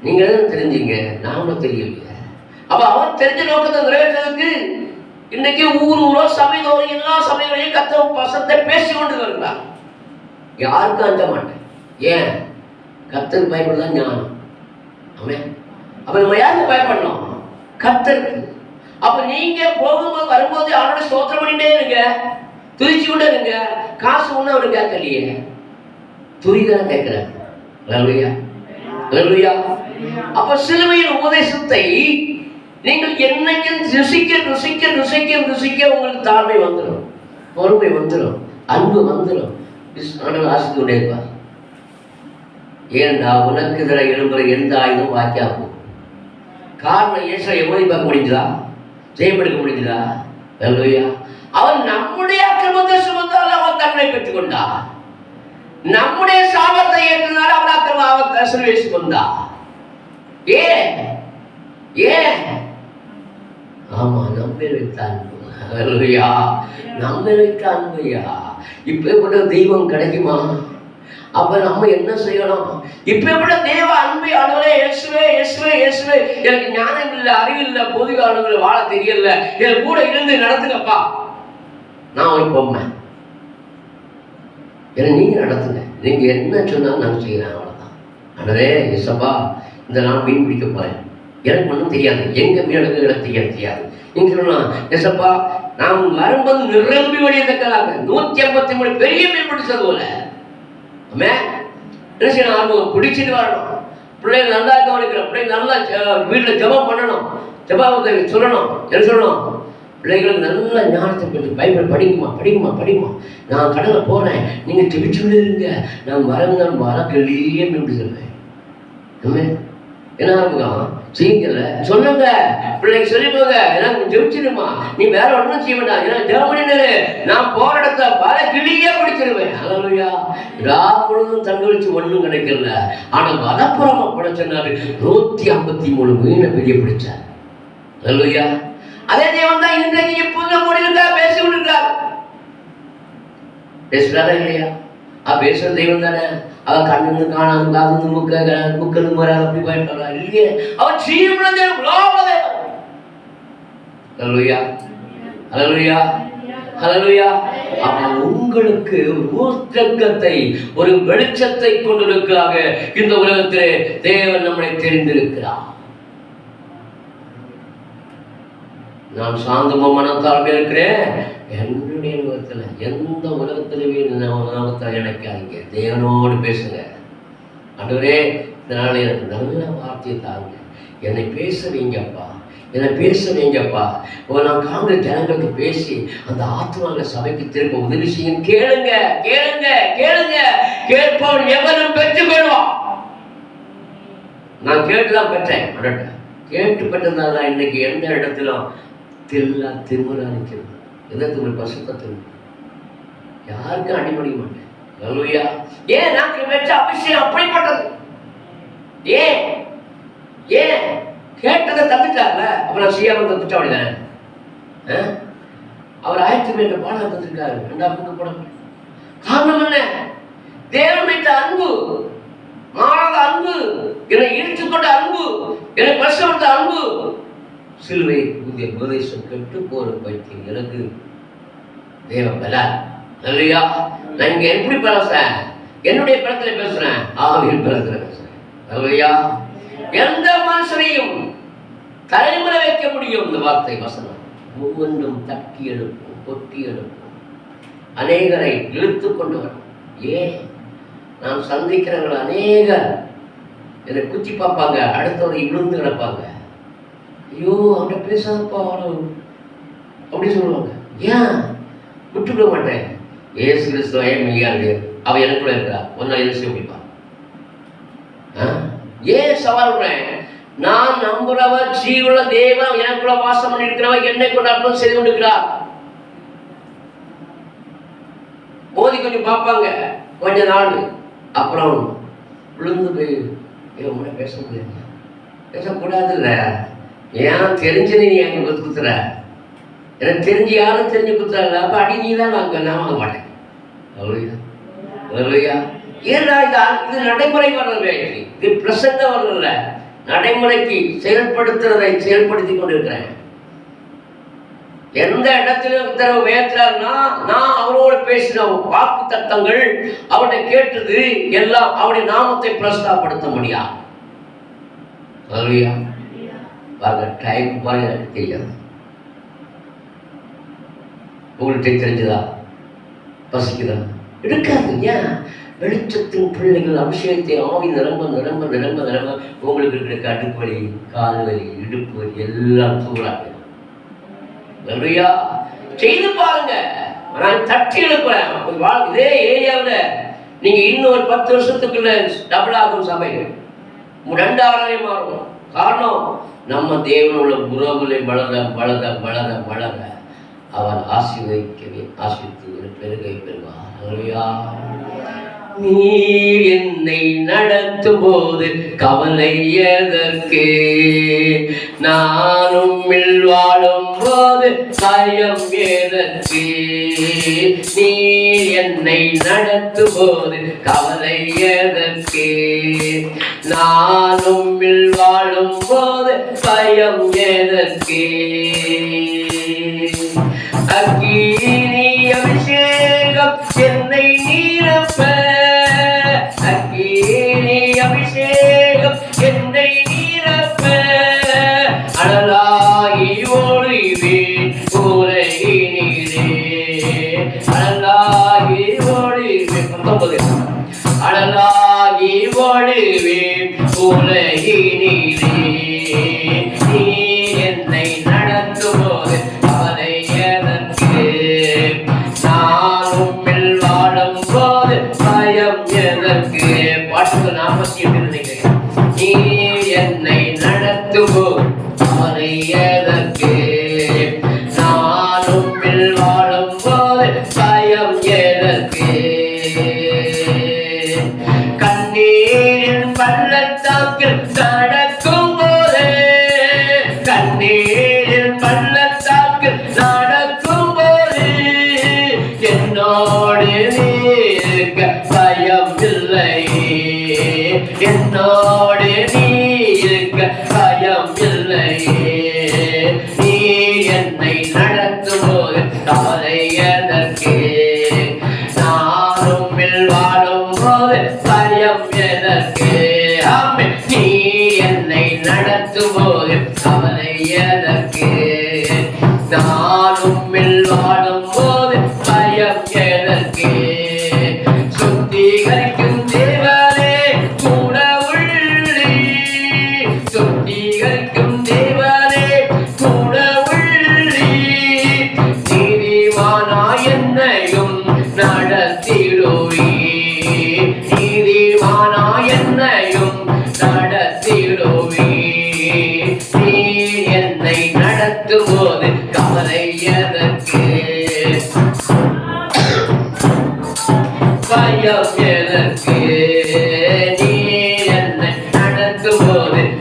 நீங்க தானே தெரிஞ்சீங்க, நானும் தெரியலையே. அப்ப அவர் தெரிஞ்ச நோக்கத்தை நிறைவேற்றதுக்கு இன்னைக்கு ஊரோ சபைதோறும் எல்லா சபைகளையும் கர்த்தர் வசனத்தை பேசி கொண்டு வருகிறார். யாருக்கும் அஞ்ச மாட்டேன். ஏன்? கர்த்தருக்கு பயப்படுதான் ஞானம். ஆமென். அப்ப நம்ம யாருக்கு பயப்படணும்? கர்த்தருக்கு. அப்ப நீங்க போகும்போது வரும்போது அவரோட ஸ்தோத்திரம் பண்ணிட்டே இருங்க, துதிச்சு கொண்டே இருங்க. காசு ஒண்ணு அவரு கேட்கலையே, துதிதான் கேட்கிறார். அல்லேலூயா, அல்லேலூயா. அப்ப சிலுவையின் உபதேசத்தை நீங்கள் என்னைக்கு ருசிக்க ருசிக்க ருசிக்க ருசிக்க உங்களுக்கு தாழ்மை வந்துடும், பொறுமை வந்துடும், அன்பு வந்துடும். ஆசித்து கொண்டே இருப்பார். ஏன்டா உனக்கு இதில் எழும்புற எந்த ஆயுதம் வாக்கியா போகும். காரணம் இயேசுவை எப்படி பார்க்க முடிஞ்சுதா? ஜெயமெடுக்க முடிஞ்சுதா? அல்லேலூயா. அவன் நம்முடைய அக்கிரமத்தை சுமந்தால் அவன் தன்னை பெற்றுக் கொண்டா, நம்முடைய சாபத்தை ஏற்றினால அவன் அக்கிரமத்தை சிலுவையை சுமந்தா. ஏன்? ஏன்? ஆமா, நம்மை வைத்த அன்பு. அல்லேலூயா, நம்மை வைத்த அன்பையா. இப்ப தெய்வம் கிடைக்குமா? அப்ப நம்ம என்ன செய்யணும்? இப்ப தேவ அன்பை ஆண்டவரே இயேசுவே இயேசுவே இயேசுவே, எனக்கு ஞானம் இல்லை, அறிவு இல்லை, பொது காலங்களில் வாழ தெரியல, என் கூட இருந்து நடத்துங்கப்பா. நான் ஒரு பொம்மை, ஏன்னா நீங்க நடத்துங்க, நீங்க என்ன சொன்னாலும் நான் செய்யறேன், அவ்வளவுதான். ஆண்டவரே இயேசுப்பா, இந்த நாள் மீன் பிடிக்க போறேன், எனக்கு ஒன்றும் தெரியாது, எங்க மீன் எடுக்க தெரியாது. நீங்க சொல்லலாம், இயேசுப்பா நான் வரும்போது நிரம்பி வழியத்தக்கதாக 153 பெரிய மீன் பிடிச்சது போல. என்ன செய்யணும்? ஆர்வம் பிடிச்சிட்டு வரணும். பிள்ளைங்க நல்லா கவனிக்கிற பிள்ளைங்க நல்லா வீட்டில் ஜெபம் பண்ணணும், ஜெபத்தை சொல்லணும். என்ன சொல்லணும்? பிள்ளைங்களுக்கு நல்ல ஞானத்தை பெற்று பைபிள் படிக்குமா படிக்குமா படிக்குமா, நான் கடலை போறேன், நீங்க ஜெபிச்சுள்ளே இருங்க, நான் வரந்தாலும் வர கிளியே மீன் சொல்லுவேன். என்ன ஆரம்பிக்கலாம்? செய்யுங்கல்ல, சொல்லுங்க, பிள்ளைங்க சொல்லி போங்க, எனக்கு ஜெபிச்சிருமா, நீ வேற ஒன்றும் செய்ய வேண்டாம், ஏன்னா ஜெபமணினரு நான் போற இடத்த வர கிளியே பிடிச்சிருவேன். அல்லேலூயா. ராமுழுதும் தங்கழிச்சு ஒன்றும் கிடைக்கல, ஆனா வலப்புறமா கூட சொன்னாரு 153 மீனை பெரிய பிடிச்சார். அல்லேலூயா. அதே தேவன் தான் இன்றைக்கு இப்போது முடிவுக்கா பேசி கொண்டிருக்கார். பேசுறாரா இல்லையா? பேசுற தெய்வம் தானே. அவன் கண்ணு காணாது, காது முக்கது மறாது, அப்படி போயிட்டாரா இல்லையே? அவன் சீமுள்ள தேவன், உலோக தேவன். அல்லேலூயா, அல்லேலூயா, அல்லேலூயா. அவன் உங்களுக்கு ஊற்றத்தை, ஒரு வெளிச்சத்தை கொண்டிருக்கிறாக இந்த உலகத்திலே தேவன் நம்மை தெரிந்திருக்கிறார். நான் சாந்தமும் மனத்தாழ்மையா இருக்கிறேன். என்னுடைய உலகத்துல எந்த உலகத்திலுமே நாமத்தை நினைக்காதீங்க, தேவனோடு பேசுங்க. ஆண்டவரே, இதனால எனக்கு நல்ல வார்த்தையை தாங்க, என்னை பேச வைங்கப்பா, என்னை பேச வைங்கப்பா. நான் காங்கிரஸ் ஜனங்களுக்கு பேசி அந்த ஆத்மாங்க சபைக்கு திரும்ப உதவி செய்யும். கேளுங்க கேளுங்க கேளுங்க, கேட்பவன் எவனும் பெற்றுக்கொள்வான். நான் கேட்டுதான் பெற்றேன், கேட்டு பெற்றதால இன்னைக்கு எந்த இடத்திலும் திமுறா நிற்கிறது. எதற்கு ஒரு பசுத்தத்தில் யாருக்கும் அடிபடிக்க மாட்டேன். அல்லேலூயா. ஏன் நான் பெற்ற அபிஷேகம் அப்படிப்பட்டது. ஏன் ஏன் கேட்டதை தந்துட்டார்ல, அப்புறம் செய்யாம தந்துட்டா அப்படிதானே. அவர் 1000 பாடம் தந்திருக்காரு, 2 போட. காரணம் என்ன? தேவன் வைத்த அன்பு, மாறாத அன்பு, என்னை இழுத்துக்கொண்ட அன்பு, என்னை பிரசவத்த அன்பு. சிலுவை புதிய உபதேசம் கெட்டு போற பைத்தியம் எனக்கு தேவன் பல. இல்லையா? நான் இங்க எப்படி பேசுறேன்? என்னுடைய படத்துல பேசுறேன், ஆவியில் படத்துல பேசுறேன். இல்லையா? எந்த மனுஷனையும் தலைமுறை வைக்க முடியும் இந்த வார்த்தை வசனம். ஒவ்வொன்றும் தட்டி எழுப்பும், கொட்டி எழுப்பும், அநேகரை இழுத்து கொண்டு வரும். ஏன்? நான் சந்திக்கிறவர்கள் அநேகர் என்னை குச்சி பார்ப்பாங்க, அடுத்தவரை விழுந்து கிடப்பாங்க. ஐயோ அவன்கிட்ட பேசாதப்பா அப்படி சொல்லுவாங்க. ஏன்? விட்டுவிட மாட்டேன். ஏசு கிறிஸ்துவ மில்லியாரு அவ எனக்குள்ள இருக்கிறா, ஒன்னா எது முடிப்பா. ஏன் சவால் விடுறேன்? நான் நம்புறவர் ஜீவுள்ள தேவன் எனக்குள்ள வாசம் பண்ணி இருக்கிறவர் என்னை கொண்டு அற்புதம் செய்து கொண்டிருக்கிறார். மோதி கொஞ்சம் பார்ப்பாங்க, கொஞ்ச நாள் அப்புறம் விழுந்து போய் பேச முடியாது, பேசக்கூடாது இல்ல. ஏன் தெரிஞ்சு நீ எங்க குத்துற? எனக்கு தெரிஞ்சு யாரும் தெரிஞ்சு குத்துறாங்க, அப்ப அடி நீ தான் வாங்க, நான் வாங்க மாட்டேன். ஏன்னா இது நடைமுறை வர்றது, இது பிரசன்ன வர்றதில்ல, நடைமுறைக்கு செயல்படுத்துறதை செயல்படுத்தி கொண்டிருக்கிறேன். எந்த இடத்திலும் உத்தரவு வேற்றாருன்னா நான் அவரோடு பேசின வாக்கு தத்தங்கள் அவனை கேட்டது எல்லாம் அவருடைய நாமத்தை பிரஸ்தாப்படுத்த முடியாது. டைம் பாருங்க, எனக்கு தெரியாது. உங்கள்கிட்ட தெரிஞ்சதா? பசிக்குதா? இருக்காது. ஏன்? வெளிச்சத்தின் பிள்ளைகள் அபிஷேகத்தை ஆவி நிரம்ப நிரம்ப நிரம்ப நிரம்ப உங்களுக்கு இருக்கிற அடுப்பு வலி, கால் வலி, இடுப்பு வலி எல்லாம் தூராங்க. செய்து பாருங்க. நான் தட்டி எழுப்புறேன். இதே ஏரியாவில் நீங்க இன்னும் ஒரு 10 வருஷத்துக்குள்ள டபுள் ஆகும் சபை, 2 மாறும். காரணம் நம்ம தேவனுள்ள உறவுகளை வளர வளர வளர வளர அவர் ஆசீர்வதிக்கவே ஆசீர்வதித்து பெருகை பெறுவார். நீர் என்னை நடத்தும் போது கவலை எதற்கு? நானும் வாழும் போது பயம் எதற்கு? நீர் என்னை நடத்தும் போது கவலை எதற்கு? நானும் வாழும் போது பயம் எதற்கு? அக்கினி அபிஷேகம் என்னை நீரப்ப, அக்கினி அபிஷேகம் என்னை நீரப்ப, அனலாகி ஒளிவேன் உலகினிலே, அனலாகி ஒளிவேன். 19 அனலாகி ஒளிவேன் உலகினிலே, நீ என்னை நடத்தும் போது கவலை எதற்கு? நானும் வாழும் போது பயம் எதற்கு? பாட்டு 48 நினைக்கிறேன். நீ என்னை நடத்தும் போது கவலை எதற்கு? நானும் வாழும் போது பயம் எதற்கு? கண்ணீரின் பள்ளத்தாக்கில் நடக்கும் போது, கண்ணீரின் பள்ளத்தாக்கில் நடக்கும் போது என்னோடு நீக்க பயம் இல்லை, என்னோடு நீக்க பயம் இல்லை. நீ என்னை நடத்தும் போது கவலை எதற்கு? நானும் வாழும் போது பயம் எதற்கு? நீ என்னை நடத்தும் போது கவலை எதற்கு? நானும் வாழும் போது பயம் எதற்கு? சுத்திகரிக்கும் தேவனே கூட உள்ளி, சுத்திகரிக்கும் தேவனே கூட உள்ளி, நீதிமானா என்னையும் நடத்திடுவி, நீதிமானா என்னையும் நடத்திடுவி. நீ என்னை நடத்தும் போது கவலை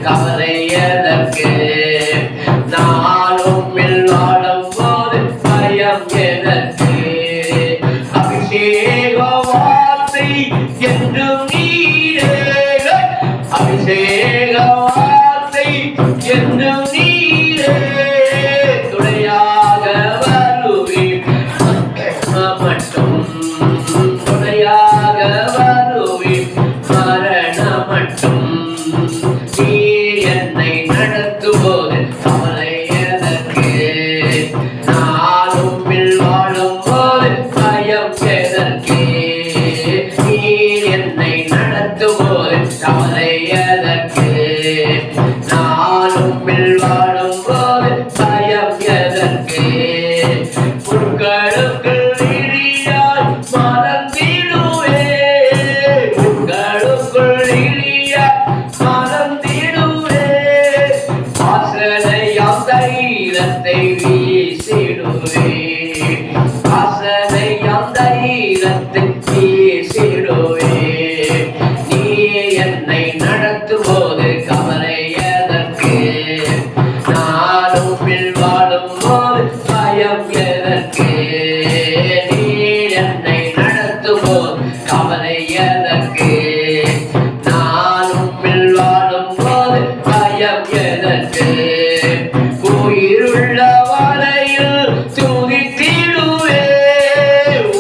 கவலை எதற்கு? நானும் வாழும் போது பயம் எதற்கு? அபிஷேக வார்த்தை என்றும் நீரே, அபிஷேக வார்த்தை என்றும் நீரே, துணையாக வருவீர் மட்டும், துணையாக வருவீர் மரணம் மட்டும். நீர் என்னை நடத்தும்போது கவலை எதற்கு? நானும் வாழும் போது பயம் எதற்கு? நீர் என்னை நடத்தும்போது கவலை எதற்கு? நானும் வாழும் போது பயம் எதற்கு? உங்களுக்குள் இழியாய் மறந்திடுவே, உங்களுக்குள் இழியாய் மறந்திடுவே, வாசனையாம் தைலத்தை வீசிடுவே, வாசனையாம் தைலத்தை வீசிடுவே. நீ என்னை நடத்தும்போது கவலை எதற்கு? நானும் வாழும் போது பயம் எதற்கு? நீ என்னை நடத்தும்போது கவலை எதற்கு? நானும் வாழும் போது பயம் எதற்கு? உயிருள்ள வரையில் துதித்திடுவே,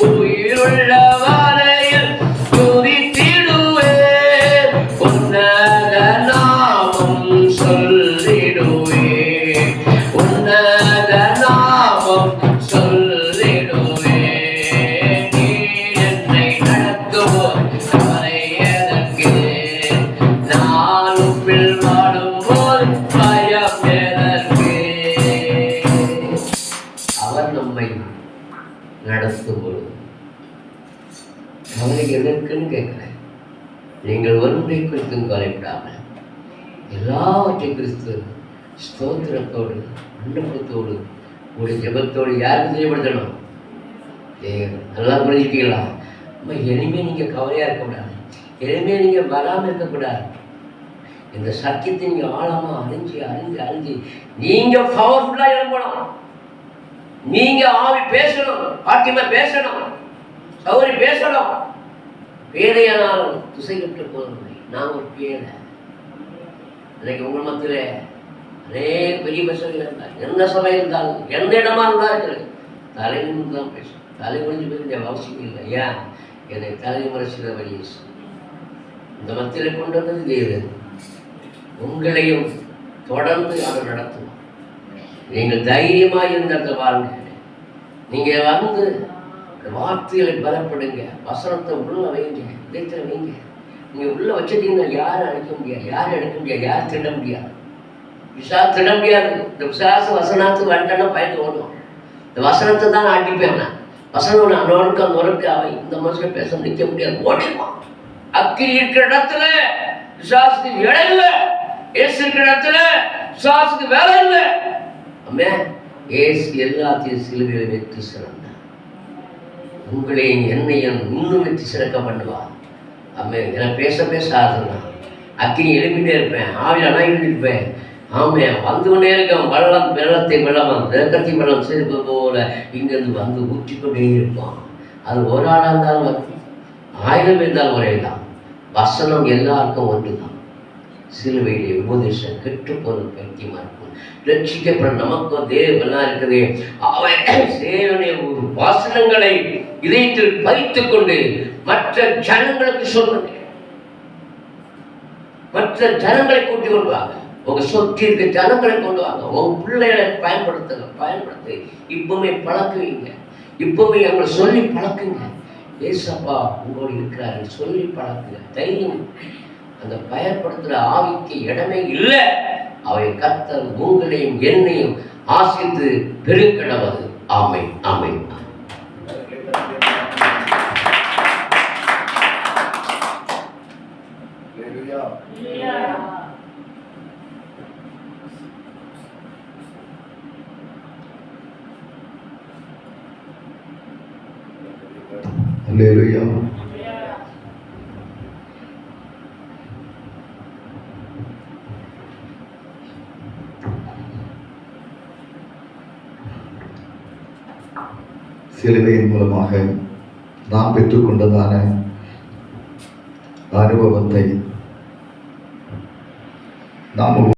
உயிருள்ள வரையில் துதித்திடுவே, உன்னத நாமம் சொல்லிடுவே, உன்னத நாமம் சொல்லிடுவே. நீ என்னை நடத்துவோம் கவலை எதற்கு? நானும் வாழும் போது பயம் எதற்கு? அவர் நம்மை நடத்தும் பொழுது கவலை எதற்குன்னு கேட்கிறேன். நீங்கள் ஒன்றை குறித்தும் கவலைப்படாமல் எல்லாவற்றை கிறிஸ்து ஸ்தோத்திரத்தோடு விண்ணப்பத்தோடு ஒரு ஜெபத்தோடு யாருக்கு தெரியப்படுத்தணும்? நல்லா புரிஞ்சுட்டீங்களா? இனிமேல் நீங்கள் கவலையாக இருக்கக்கூடாது, இனிமேல் நீங்கள் வராமல் இருக்கக்கூடாது. இந்த சத்தியத்தை நீங்கள் ஆழமாக அறிஞ்சு அறிஞ்சு அறிஞ்சு நீங்கள் பவர்ஃபுல்லாக எழும்பணும். நீங்கள் ஆவி பேசணும், வாக்கியமாக பேசணும், சௌரி பேசணும். பேதையானாலும் திசை கற்று போதும். நான் ஒரு பேதை. இன்னைக்கு உங்கள் மத்தியில் அநேக பெரிய பசங்கள் இருந்தால், எந்த சபை இருந்தாலும் எந்த இடமா இருந்தால் இருக்கிறது தலைமுறை தான் பேசும். தலை முடிஞ்சு போய் இந்த அவசியம் இல்லை. ஏன்? என்னை தலைமுறை சில வழி இந்த மத்தியில் கொண்டு வந்தது தேவன். உங்களையும் தொடர்ந்து அவர் நடத்தும். நீங்கள் தைரியமாக இருந்த வாருங்க. நீங்கள் வந்து வார்த்தைகளை பலப்படுங்க, வசனத்தை உள்ள வைங்க, இதயத்தில் வைங்க. நீங்கள் உள்ள வச்சுட்டீங்கன்னா யாரும் அழைக்க முடியாது, யாரும் எடுக்க முடியாது, யாரும் திட முடியாது. விசாசம் திட முடியாது. இந்த விசாச வசனத்துக்கு வந்துட்டேன்னா பயந்து ஓடும். இந்த வசனத்தை தான் அடிப்பேன் நான். வசனம் நொறுக்க நொறுக்க அவை இந்த மனுஷனை பேச நிற்க முடியாது, ஓடிடுவான். அக்கினி இருக்கிற இடத்துல விசாசத்துக்கு இடம் இல்லை, ஏசு இருக்கிற இடத்துல விசாசத்துக்கு வேலை இல்லை. அம்மே ஏசு எல்லாத்தையும் சிலுவையில் வைத்து சிறந்தார். உங்களையும் என்னையும் இன்னும் வச்சு சிறக்க பண்ணுவா. அம்மே என்னை பேச பேச ஆகுதுண்ணா. அக்கினி எழுப்பிட்டே இருப்பேன், ஆவியில் அணையிட்டு இருப்பேன். ஆமே வந்து கொண்டே இருக்கேன். வெள்ளத்தை வெள்ளம் நெருக்கத்தை வெள்ளம் சேர்ப்பது போல இங்கிருந்து வந்து ஊற்றிக்கொண்டே இருப்பான். அது ஒரு ஆளாக இருந்தாலும் வந்து 1000 இருந்தாலும் ஒரே தான். வசனம் எல்லாருக்கும் ஒன்று தான். சிலுவையிலே உபதேசம் கெட்டு போன பைத்தியமாக இருக்கும். ரட்சிக்கப்பட நமக்கு தேவனா இருக்குது. அவன் சேவனை ஒரு வசனங்களை இதயத்தில் பதித்துக் கொண்டு மற்ற ஜனங்களுக்கு சொல்லுங்க. மற்ற ஜனங்களை கூட்டி கொண்டு வாங்க. உங்க சொத்தி இருக்க ஜனங்களை கொண்டு வாங்க. உங்க பிள்ளைகளை பயன்படுத்து. இப்பவுமே பழக்குவீங்க. இப்பவுமே அவங்களை சொல்லி பழக்குங்க. ஏசப்பா உங்களோடு இருக்கிறாரு சொல்லி பழக்குங்க. தைரியம். அந்த பயன்படுத்துகிற ஆவிக்கு இடமே இல்லை. அவை கர்த்தர் உங்களையும் என்னையும் ஆசித்து பெருக்கடவது. ஆமென், ஆமென். அல்லேலூயா. சிலுவையின் மூலமாக நாம் பெற்றுக்கொண்டதான அனுபவத்தை நாம்